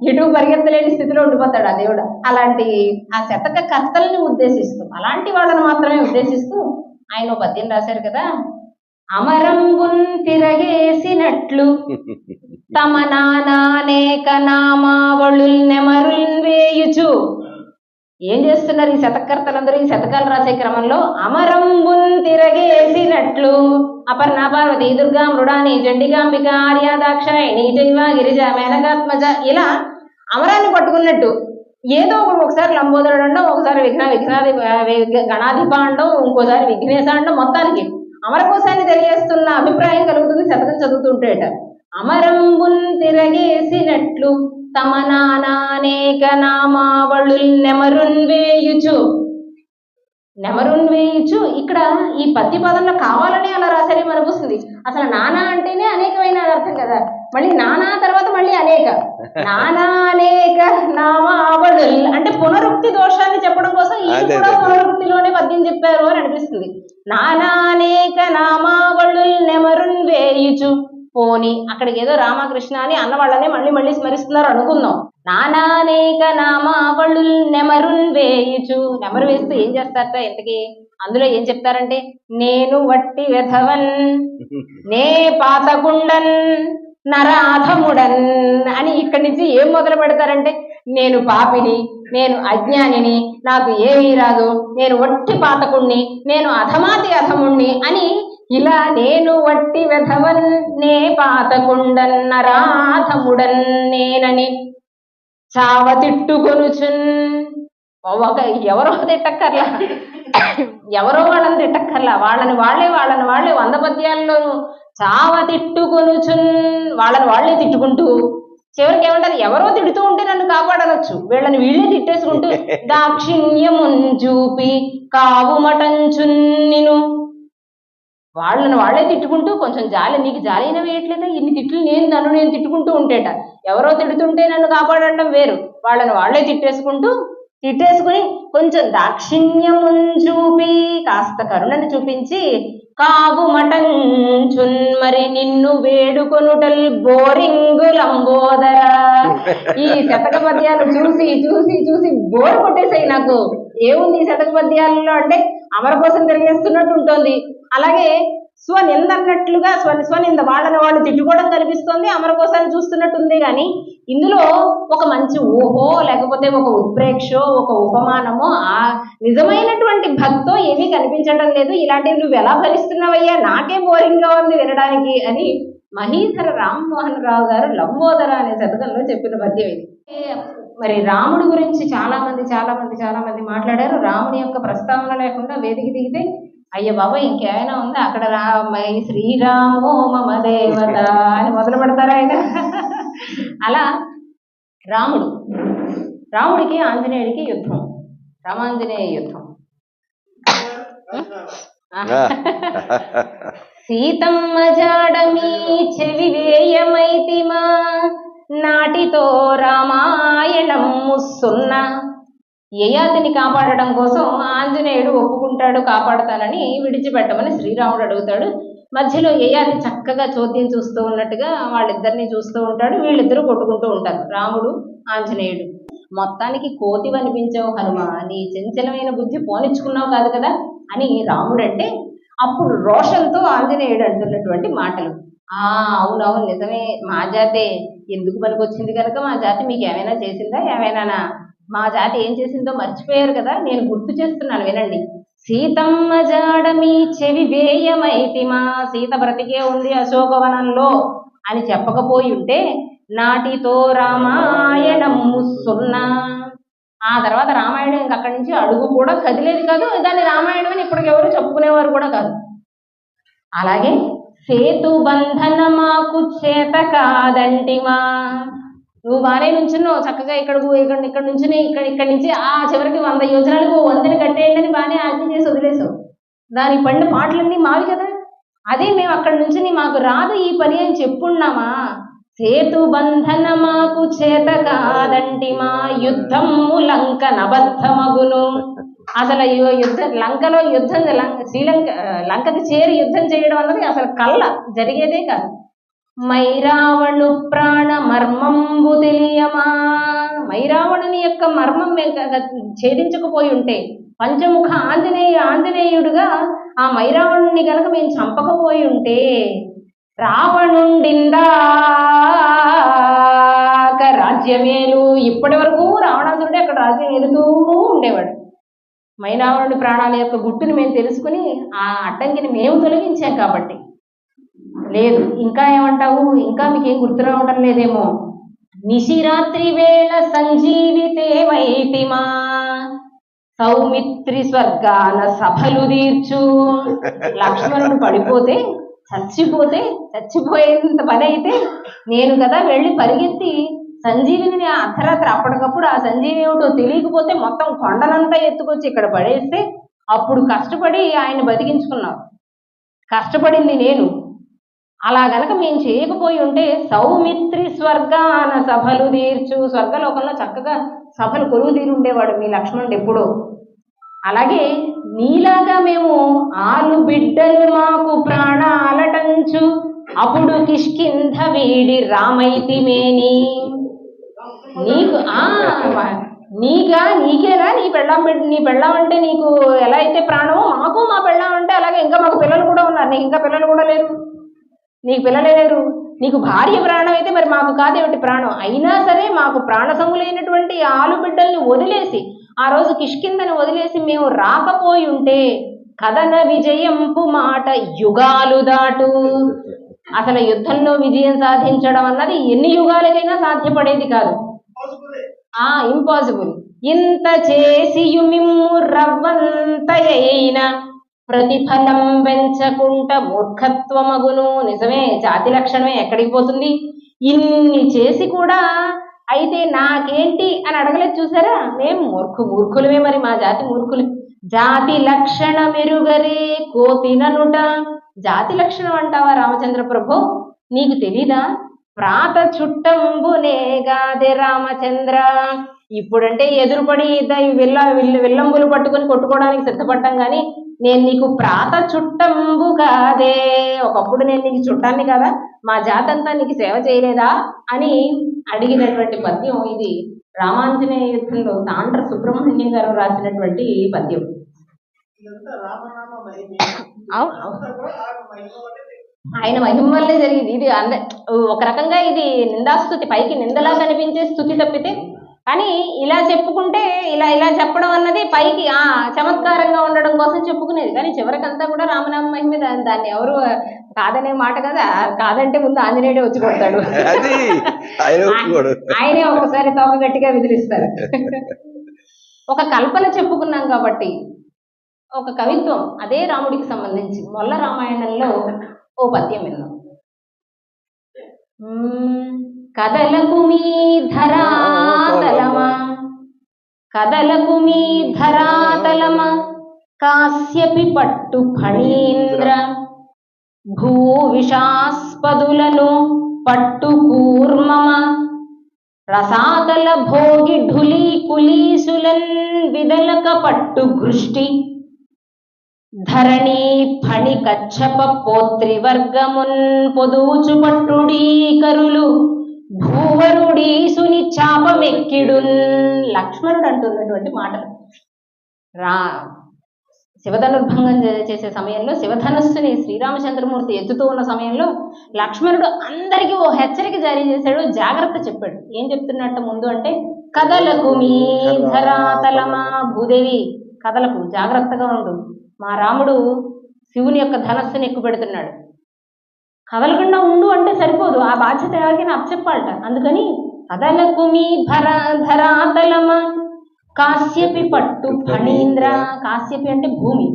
A: ఇటు పరిగెత్తలేని స్థితిలో ఉండిపోతాడు ఆ దేవుడు. అలాంటి ఆ శతక కర్తల్ని ఉద్దేశిస్తూ, అలాంటి వాళ్ళని మాత్రమే ఉద్దేశిస్తూ ఆయన పద్యం రాశారు కదా, అమరంబున్ తిరగేసినట్లు తమ నానానేక నామావళుల్ నెమరుల్ వేయుచు. ఏం చేస్తున్నారు ఈ శతకర్తలందరూ ఈ శతకాలు రాసే క్రమంలో? అమరంబున్ తిరగేసినట్లు అపర్ణ పార్వతి దుర్గా మృడాని చండికాంబిక ఆర్యాదాక్షాయణి జైవ గిరిజ మేనకాత్మజ, ఇలా అమరాన్ని పట్టుకున్నట్టు ఏదో ఒకసారి లంబోదరుడు అండం, ఒకసారి గణాధిప అండం, ఇంకోసారి విఘ్నేశ అండం, మొత్తానికి అమరకోశాన్ని తెలియజేస్తున్న అభిప్రాయం కలుగుతుంది శతకం చదువుతుంటేట. అమరంబున్ తిరగేసినట్లు తమ నానానేక నామావళుల్ నెమరున్ వేయుచు. ఇక్కడ ఈ పద్య పదంలో కావాలని అలా రాశారేమో అనిపిస్తుంది. అసలు నానా అంటేనే అనేకమైన అర్థం కదా, మళ్ళీ నానా తర్వాత మళ్ళీ అనేక, నానానేక నామావళుల్ అంటే పునరుక్తి దోషాన్ని చెప్పడం కోసం ఈ కూడా పునరుక్తిలోనే పద్యం చెప్పారు అని అనిపిస్తుంది. నానానేక నామావళుల్ నెమరున్ వేయుచు. పోని అక్కడికి ఏదో రామకృష్ణ అని అన్న వాళ్ళనే మళ్ళీ స్మరిస్తున్నారు అనుకుందాం. నానానేక నామావళుల్ నెమరున్ వేయుచు. నెమరు వేస్తే ఏం చేస్తారట ఇంతకీ? అందులో ఏం చెప్తారంటే, నేను వట్టి వెధవన్, నే పాతకుండన్, నరాధముడన్ అని ఇక్కడి నుంచి ఏం మొదలు పెడతారంటే, నేను పాపిని, నేను అజ్ఞానిని, నాకు ఏమీ రాదు, నేను వట్టి పాతకుణ్ణి, నేను అధమాతి అధముణ్ణి అని ఇలా నేను వట్టి వెధవన్, నే పాతకుండన్, నరాధముడన్ నేనని చావ తిట్టుకొనుచున్. ఎవరో తిట్టక్కర్లా, ఎవరో వాళ్ళని తిట్టక్కర్లా, వాళ్ళని వాళ్ళే 100 పద్యాల్లోనూ చావ తిట్టుకొనుచున్, వాళ్ళని వాళ్ళే తిట్టుకుంటూ చివరికి ఏమంటారు, ఎవరో తిడుతూ ఉంటే నన్ను కాపాడనొచ్చు, వీళ్ళని వీళ్ళే తిట్టేసుకుంటూ దాక్షిణ్యమున్ చూపి కావు మటంచున్ నిను. వాళ్ళని వాళ్ళే తిట్టుకుంటూ కొంచెం జాలి, నీకు జాలి అయినా వేయట్లేదా, ఇన్ని తిట్లు నన్ను నేను తిట్టుకుంటూ ఉంటేట, ఎవరో తిడుతుంటే నన్ను కాపాడటం వేరు, వాళ్ళని వాళ్ళే తిట్టేసుకుని కొంచెం దాక్షిణ్యమున్ చూపి కాస్త కరుణని చూపించి కావు మటంచున్ మరి నిన్ను వేడుకొనుటల్ బోరింగు లంబోదర. ఈ శతక పద్యాలు చూసి చూసి చూసి బోర్ కొట్టేసాయి నాకు. ఏముంది ఈ శతక పద్యాలలో అంటే అమర కోసం తిరిగేస్తున్నట్టు ఉంటుంది, అలాగే స్వనింద అన్నట్లుగా స్వనింద వాళ్ళని వాళ్ళు తిట్టుకోవడం కనిపిస్తోంది, అమర కోసాన్ని చూస్తున్నట్టుంది. కానీ ఇందులో ఒక మంచి ఊహో లేకపోతే ఒక ఉత్ప్రేక్షో ఒక ఉపమానమో ఆ నిజమైనటువంటి భక్తో ఏమీ కనిపించడం లేదు. ఇలాంటివి నువ్వు ఎలా భరిస్తున్నావయ్యా, నాకే బోరింగ్ గా ఉంది వినడానికి అని మహీధర రామ్మోహన్ రావు గారు లంబోదర అనే శతకంలో చెప్పిన పద్యం ఇది. మరి రాముడి గురించి చాలా మంది మాట్లాడారు. రాముడి యొక్క ప్రస్తావన లేకుండా వేదిక దిగితే అయ్య బాబా ఇంకేమైనా ఉందా, అక్కడ శ్రీరామో మమ దేవత అని మొదలు పెడతారా ఆయన. అలా రాముడికి ఆంజనేయుడికి యుద్ధం, రామాంజనేయ యుద్ధం. సీతమ్మ జాడమీ చెవి వేయమైతిమా నాటితో రామాయణం ముస్సున్న. యయాతిని కాపాడటం కోసం ఆంజనేయుడు ఒప్పుకుంటాడు, కాపాడుతానని విడిచిపెట్టమని శ్రీరాముడు అడుగుతాడు. మధ్యలో యయాతి చక్కగా చోద్యం చూస్తూ ఉన్నట్టుగా వాళ్ళిద్దరిని చూస్తూ ఉంటాడు, వీళ్ళిద్దరూ కొట్టుకుంటూ ఉంటారు, రాముడు ఆంజనేయుడు. మొత్తానికి కోతి అనిపించావు హనుమ, నీ చంచలమైన బుద్ధి పోనిచ్చుకున్నావు కాదు కదా అని రాముడు అంటే, అప్పుడు రోషంతో ఆంజనేయుడు అంటున్నటువంటి మాటలు, అవునవును నిజమే, మా జాతే ఎందుకు పనికొచ్చింది కనుక మా జాతి మీకు ఏమైనా చేసిందా, ఏమైనా మా జాతి ఏం చేసిందో మర్చిపోయారు కదా, నేను గుర్తు చేస్తున్నాను వినండి. సీతమ్మ జాడమీ చెవి వేయమైతిమా, సీత బ్రతికే ఉంది అశోకవనంలో అని చెప్పకపోయి ఉంటే నాటితో రామాయణం ముస్సున్నా, ఆ తర్వాత రామాయణం ఇంక అక్కడి నుంచి అడుగు కూడా కదిలేది కాదు, దాన్ని రామాయణం అని ఇప్పటికి ఎవరు చెప్పుకునేవారు కూడా కాదు. అలాగే సేతు బంధన మాకు చేత కాదంటిమా, నువ్వు బాగానే నుంచున్నావు చక్కగా ఇక్కడ నుంచుని ఇక్కడి నుంచి ఆ చివరికి 100 యోజనాలకు 100ని కట్టేయండి అని బాగానే ఆజ్ఞ చేసి వదిలేసావు, దాని పడిన పాటలన్నీ మావి కదా, అదే మేము అక్కడి నుంచి మాకు రాదు ఈ పని అని చెప్పున్నామా. సేతు బంధన మాకు చేత కాదంటిమా యుద్ధము లంక నబద్ధమగును. అసలు లంకలో యుద్ధం లంకకి చేరి యుద్ధం చేయడం అన్నది అసలు కళ్ళ జరిగేదే కాదు. మైరావణు ప్రాణ మర్మంబు తెలియమా, మైరావణుని యొక్క మర్మం ఛేదించకపోయి ఉంటే, పంచముఖ ఆంజనేయుడుగా ఆ మైరావణుని గనక మేము చంపకపోయి ఉంటే, రావణుండిందాక రాజ్యమేలు, ఇప్పటి వరకు రావణాసురుడే అక్కడ రాజ్యం ఏలుతూ ఉండేవాడు. మైరావణుడి ప్రాణాల యొక్క గుట్టుని మేము తెలుసుకుని ఆ అడ్డంకిని మేము తొలగించాం కాబట్టి. లేదు ఇంకా ఏమంటావు, ఇంకా మీకేం గుర్తు రావటం లేదేమో. నిశిరాత్రి వేళ సంజీవితేమైతిమా సౌమిత్రి స్వర్గాన సభలు తీర్చు. లక్ష్మణుడు పడిపోతే చచ్చిపోయేంత పని అయితే నేను కదా వెళ్ళి పరిగెత్తి సంజీవిని అర్ధరాత్రి అప్పటికప్పుడు ఆ సంజీవి ఏమిటో తెలియకపోతే మొత్తం కొండనంతా ఎత్తుకొచ్చి ఇక్కడ పడేస్తే అప్పుడు కష్టపడి ఆయన బతికించుకున్నావు, కష్టపడింది నేను. అలా గనక మేము చేయకపోయి ఉంటే సౌమిత్రి స్వర్గాన సభలు తీర్చు, స్వర్గలోకంలో చక్కగా సభలు కొలువు తీరి ఉండేవాడు మీ లక్ష్మణుడు ఎప్పుడో. అలాగే నీలాగా మేము ఆలు బిడ్డలు మాకు ప్రాణాలటంచు అప్పుడు కిష్కింధ వీడి రామైతిమేని. నీకేనా నీ పెళ్ళాం అంటే నీకు ఎలా అయితే ప్రాణమో మాకు మా పెళ్ళాం అంటే అలాగే. ఇంకా మాకు పిల్లలు కూడా ఉన్నారు, నీకు ఇంకా పిల్లలు కూడా లేరు, నీకు పిల్లలే లేరు. నీకు భార్య ప్రాణం అయితే మరి మాకు కాదేమిటి ప్రాణం. అయినా సరే మాకు ప్రాణసములైనటువంటి ఆలు బిడ్డల్ని వదిలేసి ఆ రోజు కిష్కిందని వదిలేసి మేము రాకపోయి ఉంటే కథన విజయంపు మాట యుగాలు దాటు. అసలు యుద్ధంలో విజయం సాధించడం అన్నది ఎన్ని యుగాలకైనా సాధ్యపడేది కాదు. ఇంపాసిబుల్. ఇంత చేసియు మిమ్ము రవ్వంతయైన ప్రతిఫలం పెంచకుంట మూర్ఖత్వమగును. నిజమే, జాతి లక్షణమే, ఎక్కడికి పోతుంది? ఇన్ని చేసి కూడా అయితే నాకేంటి అని అడగలేదు. చూసారా, మేము మూర్ఖులమే, మరి మా జాతి మూర్ఖులు. జాతి లక్షణ మెరుగరే కోతిననుట. జాతి లక్షణం అంటావా రామచంద్ర ప్రభు? నీకు తెలీదా? ప్రాత చుట్టంబునే గాదే రామచంద్ర. ఇప్పుడంటే ఎదురుపడి విల్లంబులు పట్టుకొని కొట్టుకోవడానికి సిద్ధపడ్డాం, కానీ నేను నీకు ప్రాత చుట్టంబు కాదే. ఒకప్పుడు నేను నీకు చుట్టాన్ని కదా, మా జాతంతా నీకు సేవ చేయలేదా అని అడిగినటువంటి పద్యం ఇది. రామాంజనేయ యుద్ధంలో తాండ్ర సుబ్రహ్మణ్యం గారు రాసినటువంటి పద్యం. ఆయన మహిమ వల్లే జరిగింది ఇది. ఒక రకంగా ఇది నిందాస్తుతి, పైకి నిందలా కనిపించే స్తుతి తప్పితే, కానీ ఇలా చెప్పుకుంటే ఇలా చెప్పడం అన్నది పైకి చమత్కారంగా ఉండడం కోసం చెప్పుకునేది, కానీ చివరికంతా కూడా రామనామ మహిమే. దాన్ని ఎవరు కాదనే మాట కదా. కాదంటే ముందు ఆంజనేయుడే వచ్చి కొడతాడు, ఆయనే ఒకసారి తోక గట్టిగా విదిలిస్తారు. ఒక కల్పన చెప్పుకున్నాం కాబట్టి ఒక కవిత్వం, అదే రాముడికి సంబంధించి మొల్ల రామాయణంలో ఓ పద్యం విన్నాం. కదలకు మీ ధరాతలమా, కదలకు మీ ధరాతలమా, కాశ్యపి పట్టు ఫణీంద్ర, భూ విషాస్పదులను పట్టు కూర్మమ, రసాతల భోగి ఢులీ కులీసులన్ విదలక పట్టు గృష్టి, ధరణి ఫణి కచ్చప పోత్రి వర్గమున్ పొదూచు పట్టుడీ కరులు, భూవరుడీసుని చాపమెక్కిడున్. లక్ష్మణుడు అంటున్నటువంటి మాటలు. శివధనుర్భంగం చేసే సమయంలో, శివధనుస్సుని శ్రీరామచంద్రమూర్తి ఎత్తుతూ ఉన్న సమయంలో లక్ష్మణుడు అందరికీ ఓ హెచ్చరిక జారీ చేశాడు, జాగ్రత్త చెప్పాడు. ఏం చెప్తున్నట్టు ముందు అంటే, కదలకు మీ ధరాతలమా, భూదేవి కదలకు, జాగ్రత్తగా ఉండు. మా రాముడు శివుని యొక్క ధనస్సుని ఎక్కుపెడుతున్నాడు, కదలకుండా ఉండు అంటే సరిపోదు, ఆ బాధ్యత ఎవరికైనా అప్పచెప్పాలట. అందుకని కదలకు మీ ధరాతలమా, కాశ్యపి పట్టు ఫణీంద్ర. కాశ్యపి అంటే భూమి,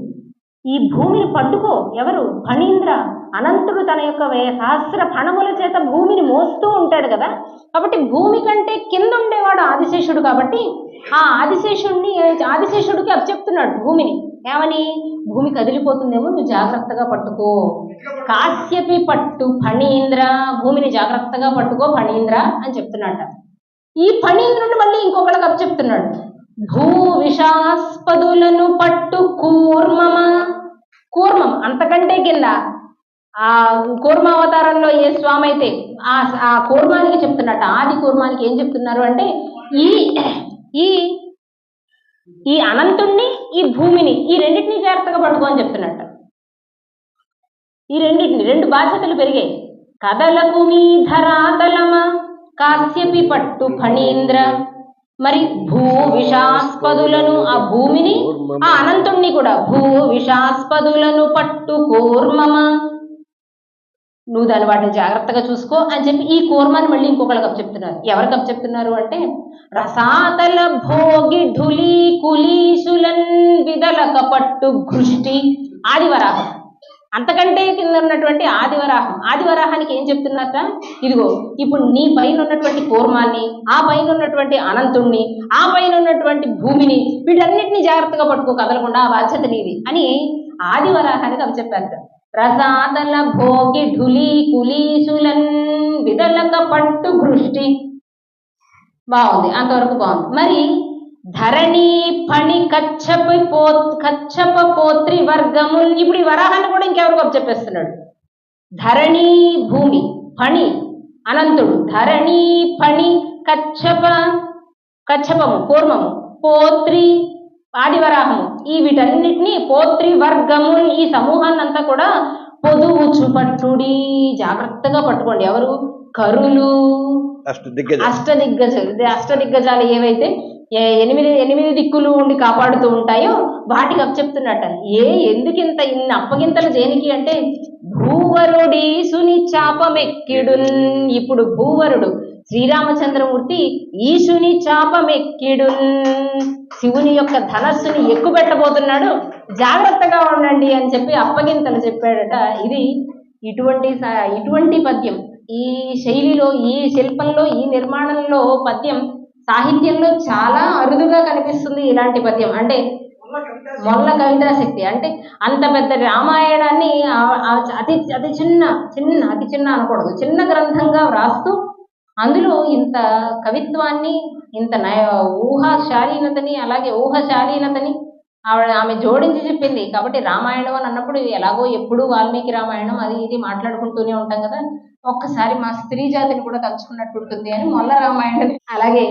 A: ఈ భూమిని పట్టుకో. ఎవరు? ఫణీంద్ర. అనంతుడు తన యొక్క సహస్ర ఫణముల చేత భూమిని మోస్తూ ఉంటాడు కదా, కాబట్టి భూమి కంటే కింద ఉండేవాడు ఆదిశేషుడు. కాబట్టి ఆ ఆదిశేషుడికి అప్పచెప్తున్నాడు భూమిని. ఏమని? భూమి కదిలిపోతుందేమో, నువ్వు జాగ్రత్తగా పట్టుకో. కాశ్యపి పట్టు ఫణీంద్ర, భూమిని జాగ్రత్తగా పట్టుకో ఫణీంద్ర అని చెప్తున్నాడు. ఈ ఫణీంద్రుడు మళ్ళీ ఇంకొకళ్ళకి అప్పచెప్తున్నాడు, భూ విషాస్పదులను పట్టు కూర్మమ. కూర్మం అంతకంటే కింద, ఆ కూర్మావతారంలో ఏ స్వామి అయితే ఆ కూర్మానికి చెప్తున్నట్ట. ఆది కూర్మానికి ఏం చెప్తున్నారు అంటే, ఈ అనంతుణ్ణి, ఈ భూమిని, ఈ రెండింటినీ జాగ్రత్తగా పట్టుకో అని చెప్తున్నట్ట. ఈ రెండు బాధ్యతలు పెరిగాయి. కదలకు మీ ధరాతలమ, కాశ్యపి పట్టు ఫణీంద్ర. మరి భూ విషాస్పదులను, ఆ భూమిని, ఆ అనంతుణ్ణి కూడా, భూ విషాస్పదులను పట్టు కూర్మమ, నువ్వు దాన్ని వాటిని జాగ్రత్తగా చూసుకో అని చెప్పి ఈ కూర్మాన్ని మళ్ళీ ఇంకొకళ్ళకి అప్పచెప్తున్నారు. ఎవరికి అప్పచెప్తున్నారు అంటే, రసాతల భోగి ఢులీ కులీసులన్ విదలక పట్టు గృష్టి. ఆదివరాహం, అంతకంటే కింద ఉన్నటువంటి ఆదివరాహం. ఆదివరాహానికి ఏం చెప్తున్నారట, ఇదిగో ఇప్పుడు నీ పైన ఉన్నటువంటి కూర్మాన్ని, ఆ పైన ఉన్నటువంటి అనంతుణ్ణి, ఆ పైన ఉన్నటువంటి భూమిని, వీటన్నిటిని జాగ్రత్తగా పట్టుకో, కదలకుండా, ఆ బాధ్యత నీది అని ఆదివరాహానికి అప్పచెప్పారట. రసాతల భోగి ఢులీ కులీసులన్ విదలక పట్టు గృష్టి. బాగుంది, అంతవరకు బాగుంది. మరి ధరణి ఫణి కచ్చప పోత్రి వర్గము. ఇప్పుడు ఈ వరాహాన్ని కూడా ఇంకెవరికి అప్పచెప్పేస్తున్నాడు. ధరణి భూమి, ఫణి అనంతుడు, ధరణి ఫణి కచ్చపము కూర్మము, పోత్రి ఆదివరాహము, ఈ వీటన్నిటినీ పోత్రి వర్గము, ఈ సమూహాన్ని అంతా కూడా పొదువుచు పట్టుడి, జాగ్రత్తగా పట్టుకోండి. ఎవరు? కరులు, అష్టదిగ్గజాలు ఏవైతే ఎనిమిది దిక్కులు ఉండి కాపాడుతూ ఉంటాయో వాటికి అప్పచెప్తున్నట్ట. ఎందుకింత ఇన్ని అప్పగింతలు దేనికి అంటే, భూవరుడి సుని చాపమెక్కిడు. ఇప్పుడు భూవరుడు శ్రీరామచంద్రమూర్తి ఈశుని చాపమెక్కిడు, శివుని యొక్క ధనస్సుని ఎక్కుపెట్టబోతున్నాడు, జాగ్రత్తగా ఉండండి అని చెప్పి అప్పగింతలు చెప్పాడట. ఇది ఇటువంటి పద్యం, ఈ శైలిలో, ఈ శిల్పంలో, ఈ నిర్మాణంలో పద్యం సాహిత్యంలో చాలా అరుదుగా కనిపిస్తుంది. ఇలాంటి పద్యం అంటే మొల్ల కవితా శక్తి. అంటే అంత పెద్ద రామాయణాన్ని అతి చిన్న అనకూడదు, చిన్న గ్రంథంగా వ్రాస్తూ అందులో ఇంత కవిత్వాన్ని, ఇంత ఊహాశాలీనతని, అలాగే ఊహశాలీనతని ఆమె జోడించి చెప్పింది. కాబట్టి రామాయణం అని అన్నప్పుడు ఎలాగో ఎప్పుడు వాల్మీకి రామాయణం అది ఇది మాట్లాడుకుంటూనే ఉంటాం కదా, ఒక్కసారి మా స్త్రీ జాతిని కూడా తలుచుకున్నట్టు ఉంటుంది అని మొల్ల రామాయణం. అలాగే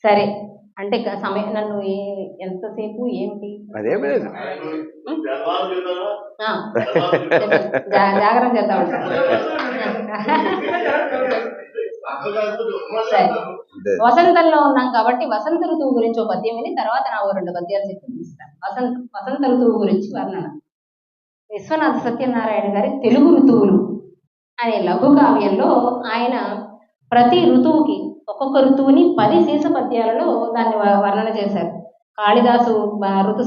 A: సరే అంటే సమయం నన్ను ఎంతసేపు ఏమిటి జాగ్రత్త చేద్దాం. వసంతంలో ఉన్నాం కాబట్టి వసంత ఋతువు గురించి ఒక పద్యం విని తర్వాత నా 2 పద్యాలు చెప్పిస్తాను. వసంత ఋతువు గురించి వర్ణన. విశ్వనాథ సత్యనారాయణ గారి తెలుగు ఋతువులు అనే లఘు కావ్యంలో ఆయన ప్రతి ఋతువుకి ఒక్కొక్క ఋతువుని 10 సీస పద్యాలలో దాన్ని వర్ణన చేశారు. కాళిదాసు ఋతు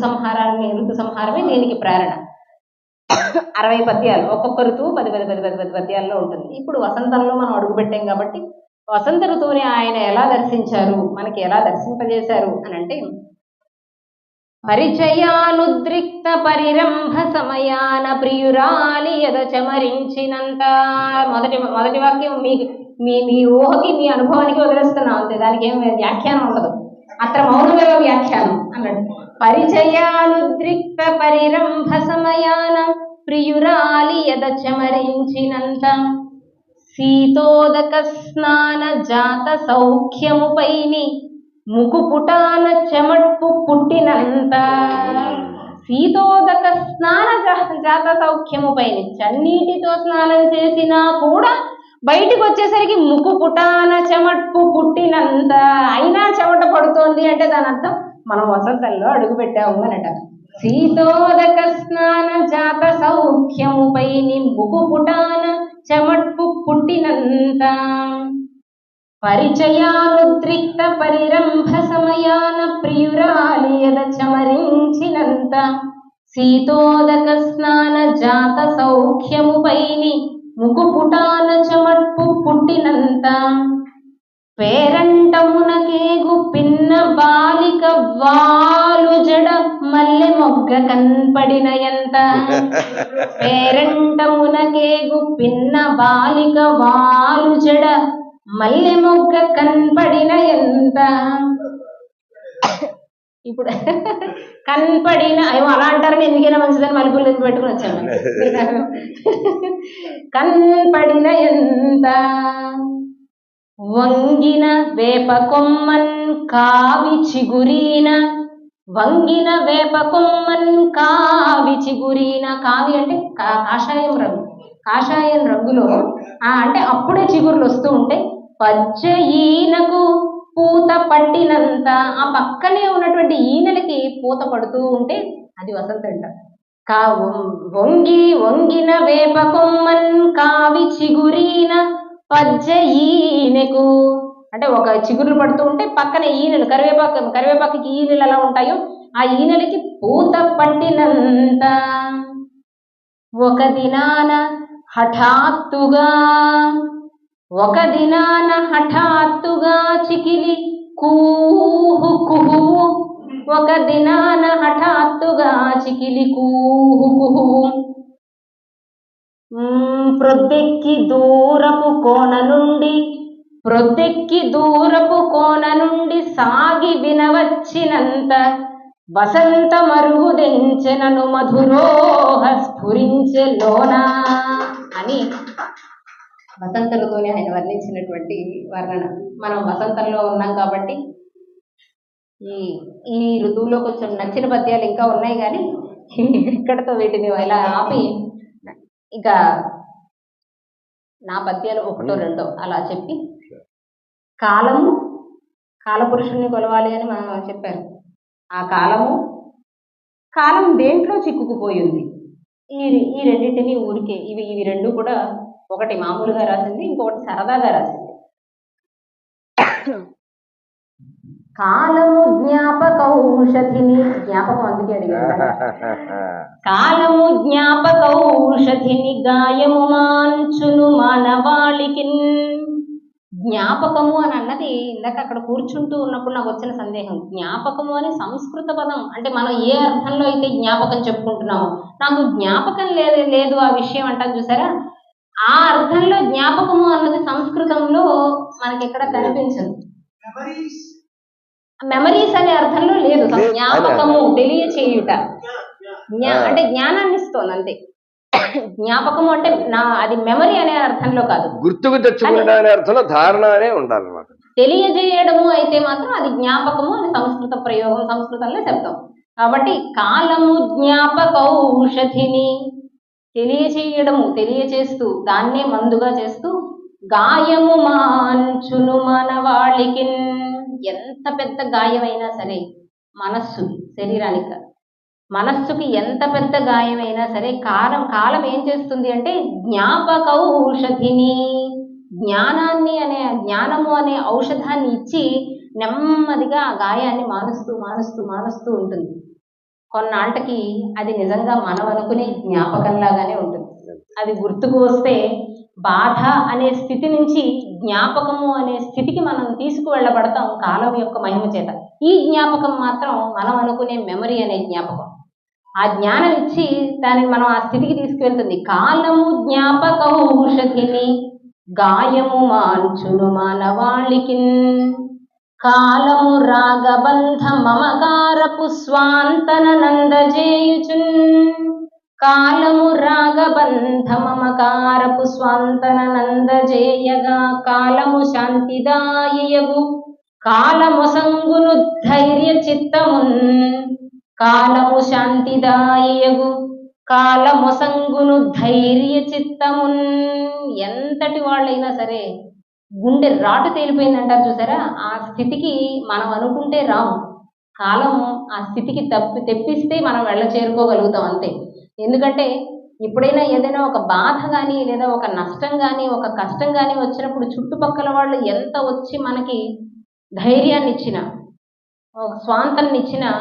A: సంహారమే దీనికి ప్రేరణ. 60 పద్యాలు, ఒక్కొక్క ఋతువు 10 పద్యాల్లో ఉంటుంది. ఇప్పుడు వసంతంలో మనం అడుగుపెట్టాం కాబట్టి వసంత ఋతువుని ఆయన ఎలా దర్శించారు, మనకి ఎలా దర్శింపజేశారు అని అంటే, పరిచయానుద్రిక్త పరిరంభ సమయాన ప్రియురాలి ఎదచమరించినంత. మొదటి వాక్యం మీ ఊహకి, మీ అనుభవానికి వదిలేస్తున్నాం అంతే, దానికి ఏం వ్యాఖ్యానం ఉండదు. అత్ర మౌనమేవ వ్యాఖ్యానం అన్నాడు. పరిచయానుద్రిక్త పరిరంభ సమయాన ప్రియురాలి ఎదచమరించినంత, శీతోదక స్నాన జాత సౌఖ్యముపైని ముకుపుటాన చెమట్పు పుట్టినంత. శీతోదక స్నాన జాత సౌఖ్యముపైని, చన్నీటితో స్నానం చేసినా కూడా బయటికి వచ్చేసరికి ముకుపుటాన చెమట్పు పుట్టినంత. అయినా చెమట పడుతోంది అంటే దాని అర్థం మనం వసంతంలో అడుగు పెట్టాము అనట. శీతోదక స్నాన జాత సౌఖ్యముపైని ముకుపుటాన చెమట్పు పుట్టినంత, పరిచయానుద్రిక్త పరిరంభ సమయాన ప్రియురాలి ఎదచమరించినంత, శీతోదక స్నాన జాత సౌఖ్యముపైని ముకుపుటాన చెమట్పు పుట్టినంత, పేరంటమునకేగు పిన్న బాలిక వాలు జడ మల్లె మొగ్గ కన్పడిన ఎంత. పేరంటమునకేగు పిన్న బాలిక వాలు జడ మల్లె మొగ్గ కన్పడిన ఎంత. ఇప్పుడు కన్పడిన ఏమో అలా అంటారని ఎందుకైనా మంచిదని మలుపులు పెట్టుకుని వచ్చాను. కన్పడిన ఎంత, వంగిన వేప కొమ్మన్ కావి చిగురీన. వంగిన వేప కొమ్మన్ కావి చిగురీన. కావి అంటే కాషాయం రంగు, కాషాయం రంగులో అంటే అప్పుడే చిగురులు వస్తూ ఉంటాయి. పచ్చ ఈనకు పూత పట్టినంత, ఆ పక్కనే ఉన్నటువంటి ఈనెలకి పూత పడుతూ ఉంటే అది వసంతంట. వంగిన వేప కొమ్మన్ కావి చిగురీన పచ్చ ఈనెకు అంటే ఒక చిగురులు పడుతూ ఉంటే పక్కన ఈనెలు, కరివేపాకుకి ఈనెలు ఎలా ఉంటాయో ఆ ఈనెలకి పూత పట్టినంత. ఒక దినాన హఠాత్తుగా చికిలి కూహు కుహువు. ఒక దినాన హఠాత్తుగా చికిలి కూహు కుహువు. ప్రొద్దెక్కి దూరపు కోన నుండి సాగి వినవచ్చినంత, వసంత మరుగుదెంచెనను మధురోహ స్ఫురించె లోనా అని వసంత ఋతువుని ఆయన వర్ణించినటువంటి వర్ణన. మనం వసంతంలో ఉన్నాం కాబట్టి ఈ ఋతువులో కొంచెం నచ్చిన పద్యాలు ఇంకా ఉన్నాయి, కానీ ఇక్కడతో వీటిని ఇలా ఆపి ఇక నా పద్యాలు 1, 2 అలా చెప్పి, కాలపురుషుణ్ణి కొలవాలి అని మనం చెప్పారు. ఆ కాలం దేంట్లో చిక్కుకుపోయింది, ఈ రెండింటిని ఊరికే ఇవి 2 కూడా, ఒకటి మామూలుగా రాసింది, ఇంకొకటి సరదాగా రాసింది. కాలము జ్ఞాపకౌషధిని, జ్ఞాపకం అందుకే అడిగాను. కాలము జ్ఞాపకౌషధిని గాయము మాంచును మానవాళికి. జ్ఞాపకము అని అన్నది ఇందాక అక్కడ కూర్చుంటూ ఉన్నప్పుడు నాకు వచ్చిన సందేహం. జ్ఞాపకము అని సంస్కృత పదం, అంటే మనం ఏ అర్థంలో అయితే జ్ఞాపకం చెప్పుకుంటున్నామో, నాకు జ్ఞాపకం లేదు ఆ విషయం అంటాను చూసారా, ఆ అర్థంలో జ్ఞాపకము అన్నది సంస్కృతంలో మనకి ఎక్కడ కనిపించదు. మెమరీస్ అనే అర్థంలో లేదు. జ్ఞాపకము తెలియచేయుట, అంటే జ్ఞానాన్ని ఇస్తోంది అంతే. జ్ఞాపకము అంటే అది మెమరీ అనే అర్థంలో కాదు,
B: గుర్తుకు తెచ్చుకుంటా అనే అర్థంలో ధారణ అనే ఉండాలన్నమాట.
A: తెలియజేయడము అయితే మాత్రం అది జ్ఞాపకము అని సంస్కృత ప్రయోగం, సంస్కృతంలో చెప్తాం. కాబట్టి కాలము జ్ఞాపకౌషధిని, తెలియచేయడము, తెలియచేస్తూ దాన్నే మందుగా చేస్తూ, గాయము మాంచును మానవాళికి. ఎంత పెద్ద గాయమైనా సరే, మనస్సు, శరీరానికి, మనస్సుకి ఎంత పెద్ద గాయమైనా సరే కాలం ఏం చేస్తుంది అంటే జ్ఞాపకౌషధిని, జ్ఞానము అనే ఔషధాన్ని ఇచ్చి నెమ్మదిగా ఆ గాయాన్ని మారుస్తూ మారుస్తూ మారుస్తూ ఉంటుంది. కొన్నాళ్ళకి అది నిజంగా మనం అనుకునే జ్ఞాపకంలాగానే ఉంటుంది. అది గుర్తుకు వస్తే బాధ అనే స్థితి నుంచి జ్ఞాపకము అనే స్థితికి మనం తీసుకువెళ్ళబడతాం కాలం యొక్క మహిమ చేత. ఈ జ్ఞాపకం మాత్రం మనం అనుకునే మెమరీ అనే జ్ఞాపకం. ఆ జ్ఞానం ఇచ్చి దాన్ని మనం ఆ స్థితికి తీసుకువెళ్తుంది. కాలము జ్ఞాపకౌషధిని గాయము మాంచును మానవాళికి. కాలము రాగబంధ మమకారపు స్వాంతన నందజేయుచున్. కాలము రాగబంధ మమకారపు స్వాంతన నందజేయగా, కాలము శాంతిదాయయగు కాలమొసంగును ధైర్య చిత్తమున్. కాలము శాంతిదాయయగు కాలమొసంగును ధైర్య చిత్తమున్. ఎంతటి వాళ్ళైనా సరే గుండె రాటు తేలిపోయిందంటారు చూసారా, ఆ స్థితికి మనం అనుకుంటే రాము. కాలం ఆ స్థితికి తెప్పిస్తే మనం చేరుకోగలుగుతాం అంతే. ఎందుకంటే ఎప్పుడైనా ఏదైనా ఒక బాధ కానీ, లేదా ఒక నష్టం కానీ, ఒక కష్టం కానీ వచ్చినప్పుడు చుట్టుపక్కల వాళ్ళు ఎంత వచ్చి మనకి ధైర్యాన్ని ఇచ్చినా, స్వాంతాన్ని ఇచ్చినా,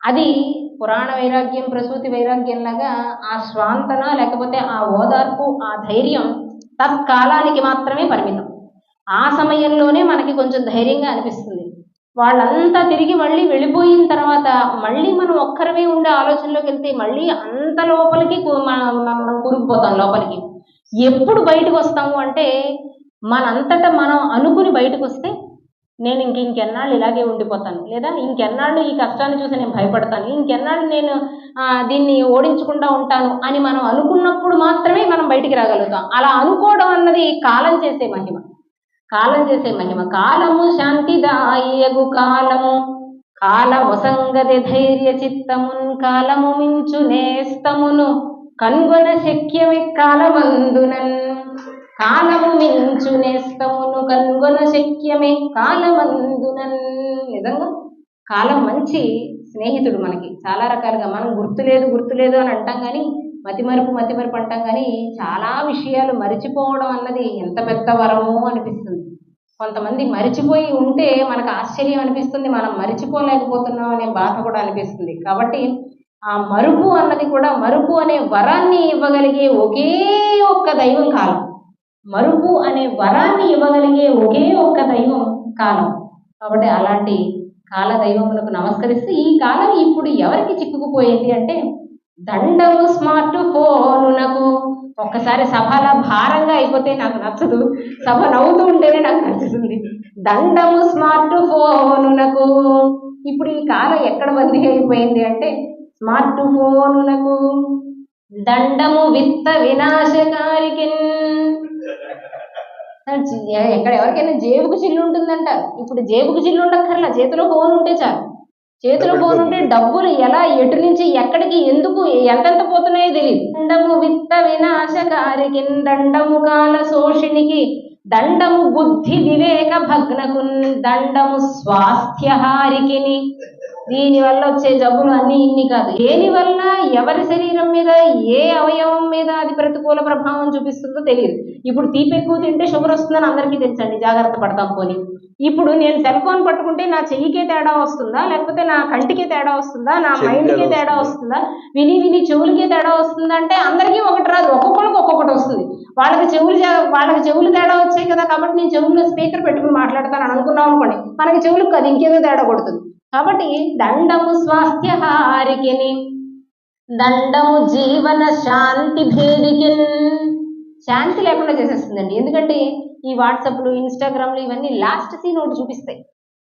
A: అది పురాణ వైరాగ్యం, ప్రసూతి వైరాగ్యం లాగా ఆ స్వాంతన లేకపోతే ఆ ఓదార్పు, ఆ ధైర్యం తత్కాలానికి మాత్రమే పరిమితం. ఆ సమయంలోనే మనకి కొంచెం ధైర్యంగా అనిపిస్తుంది. వాళ్ళంతా తిరిగి మళ్ళీ వెళ్ళిపోయిన తర్వాత మళ్ళీ మనం ఒక్కరమే ఉండే ఆలోచనలోకి వెళ్తే మళ్ళీ అంత లోపలికి మనం కూరుకుపోతాం లోపలికి. ఎప్పుడు బయటకు వస్తాము అంటే మనంతటా మనం అనుకుని బయటకు వస్తే, నేను ఇంకెన్నాళ్ళు ఇలాగే ఉండిపోతాను, లేదా ఇంకెన్నాళ్ళు ఈ కష్టాన్ని చూసి నేను భయపడతాను, ఇంకెన్నాళ్ళు నేను దీన్ని ఓడించకుండా ఉంటాను అని మనం అనుకున్నప్పుడు మాత్రమే మనం బయటికి రాగలుగుతాం. అలా అనుకోవడం అన్నది కాలం చేసే మహిమ, కాలం చేసే మహిమ. కాలము శాంతిదాయగు కాలము కాలమొసంగది ధైర్య చిత్తమున్. కాలము మించు నేస్తమును కనుగొన శక్యమే కాలమందునన్. కాలము మించు నేస్తమును కనుగొన శక్యమే కాలమందునన్. నిజంగా కాలం మంచి స్నేహితుడు మనకి చాలా రకాలుగా. మనం గుర్తులేదు అని అంటాం కానీ, మతిమరుపు అంటాం కానీ, చాలా విషయాలు మరిచిపోవడం అన్నది ఎంత పెద్ద వరమో అనిపిస్తుంది. కొంతమంది మరిచిపోయి ఉంటే మనకు ఆశ్చర్యం అనిపిస్తుంది, మనం మరిచిపోలేకపోతున్నాం అనే బాధ కూడా అనిపిస్తుంది. కాబట్టి ఆ మరుపు అన్నది కూడా, మరుపు అనే వరాన్ని ఇవ్వగలిగే ఒకే ఒక్క దైవం కాలం. మరుపు అనే వరాన్ని ఇవ్వగలిగే ఒకే ఒక్క దైవం కాలం. కాబట్టి అలాంటి కాల దైవములకు నమస్కరిస్తూ, ఈ కాలం ఇప్పుడు ఎవరికి చిక్కుకుపోయింది అంటే దండము స్మార్ట్ ఫోనునకు. ఒక్కసారి సభలా భారంగా అయిపోతే నాకు నచ్చదు, సభ నవ్వుతూ ఉంటేనే నాకు నచ్చుతుంది. దండము స్మార్ట్ ఫోనునకు. ఇప్పుడు ఈ కాలం ఎక్కడ బందీ అయిపోయింది అంటే స్మార్ట్ ఫోనునకు. దండము విత్త వినాశకారికి. ఎక్కడ ఎవరికైనా జేబుకు చిల్లు ఉంటుందంటారు. ఇప్పుడు జేబుకు చిల్లు ఉండక్కర్లా, చేతిలో ఫోన్ ఉంటే చాలు. చేతిలో ఫోన్ ఉంటే డబ్బులు ఎలా, ఎటు నుంచి ఎక్కడికి, ఎందుకు, ఎంతెంత పోతున్నాయో తెలియదు. దండము విత్త వినాశకారికి. దండము కాల శోషినికి. దండము బుద్ధి వివేక భగ్నకు. దండము స్వాస్థ్యహారికిని. దీని వల్ల వచ్చే జబ్బులు అన్ని ఇన్ని కాదు. దేని వల్ల ఎవరి శరీరం మీద ఏ అవయవం మీద అది ప్రతికూల ప్రభావం చూపిస్తుందో తెలియదు. ఇప్పుడు తీపి ఎక్కువ తింటే షుగర్ వస్తుందని అందరికీ తెలుసండి, జాగ్రత్త పడతాం పోని. ఇప్పుడు నేను సెల్ ఫోన్ పట్టుకుంటే నా చెయ్యికే తేడా వస్తుందా, లేకపోతే నా కంటికే తేడా వస్తుందా, నా మైండ్కే తేడా వస్తుందా, విని విని చెవులకే తేడా వస్తుందా అంటే అందరికీ ఒకటి రాదు, ఒక్కొక్కరికి ఒక్కొక్కటి వస్తుంది. వాళ్ళకి చెవులు తేడా వచ్చాయి కదా, కాబట్టి నేను చెవుల్లో స్పీకర్ పెట్టుకుని మాట్లాడతాను అని అనుకున్నాం అనుకోండి, మనకి చెవులకు కాదు ఇంకేదో తేడా కొడుతుంది. కాబట్టి దండము స్వాస్థ్యహారికిని, దండము జీవన శాంతి భేదికిన్, శాంతి లేకుండా చేసేస్తుందండి. ఎందుకంటే ఈ వాట్సాప్లు, ఇన్స్టాగ్రామ్లు ఇవన్నీ లాస్ట్ సీన్ ఒకటి చూపిస్తాయి.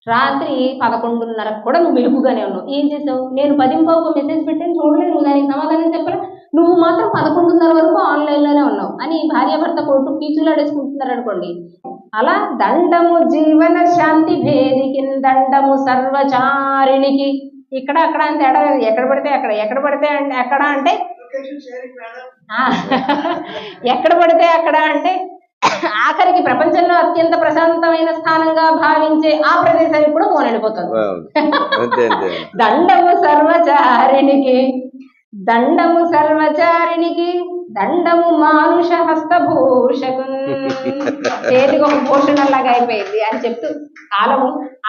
A: రాత్రి 11:30 కూడా నువ్వు మెలుగుగానే ఉన్నావు. ఏం చేసావు? నేను 10:15 మెసేజ్ పెట్టాను చూడలేదు, నువ్వు దానికి సమాధానం చెప్పరా, నువ్వు మాత్రం 11:30 వరకు ఆన్లైన్లోనే ఉన్నావు అని భార్యాభర్త కొడుకు కీచులాడేసుకుంటున్నారు అనుకోండి. అలా దండము జీవన శాంతి భేదికిన్, దండము సర్వచారిణికి. ఇక్కడ అక్కడ అని తేడా లేదు, ఎక్కడ పడితే అక్కడ, ఎక్కడ పడితే ఎక్కడ అంటే ఎక్కడ పడితే అక్కడ అంటే ఆఖరికి ప్రపంచంలో అత్యంత ప్రశాంతమైన స్థానంగా భావించే ఆ ప్రదేశానికి కూడా ఫోన్ వెళ్ళిపోతుంది. దండము సర్వచారిణికి, దండము సర్వచారిణికి, దండము మానుష హస్తభూషకు, చేతికి ఒక భూషణలాగా అయిపోయింది అని చెప్తూ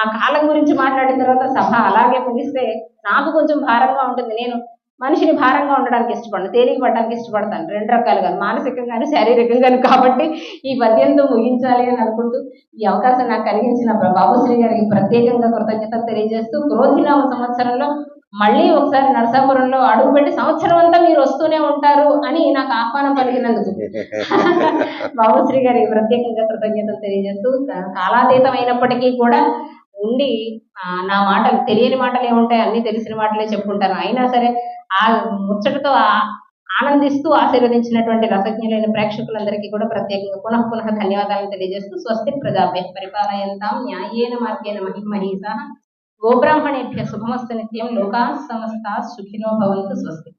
A: ఆ కాలం గురించి మాట్లాడిన తర్వాత సభ అలాగే ముగిస్తే నాకు కొంచెం భారంగా ఉంటుంది. నేను మనిషిని భారంగా ఉండడానికి ఇష్టపడను, తేలిక పడడానికి ఇష్టపడతాను, రెండు రకాలుగా, మానసికంగాను శారీరకంగాను. కాబట్టి ఈ పద్యంతో ముగించాలి అని అనుకుంటూ ఈ అవకాశం నాకు కలిగించిన బాబుశ్రీ గారికి ప్రత్యేకంగా కృతజ్ఞతలు తెలియజేస్తూ, క్రోధినామ సంవత్సరంలో మళ్ళీ ఒకసారి నరసాపురంలో అడుగుపెట్టి సంవత్సరం అంతా మీరు వస్తూనే ఉంటారు అని నాకు ఆహ్వానం పలికినందుకు బాబుశ్రీ గారికి ప్రత్యేకంగా కృతజ్ఞతలు తెలియజేస్తూ, కాలాతీతమైనప్పటికీ కూడా ఉండి నా మాటలు తెలియని మాటలు ఏముంటాయి, అన్ని తెలిసిన మాటలే చెప్పుకుంటాను. అయినా సరే ఆ ముచ్చటతో ఆనందిస్తూ ఆశీర్వదించినటువంటి రసజ్ఞులైన ప్రేక్షకులందరికీ కూడా ప్రత్యేకంగా పునః ధన్యవాదాలను తెలియజేస్తూ, స్వస్తి ప్రజాభ్యః పరిపాలయంతాం న్యాయేన మార్గేణ మహిమహీసాః గోబ్రాహ్మణేభ్యః శుభమస్తు నిత్యం, లోకాః సమస్తాః సుఖినో భవంతు. స్వస్తి.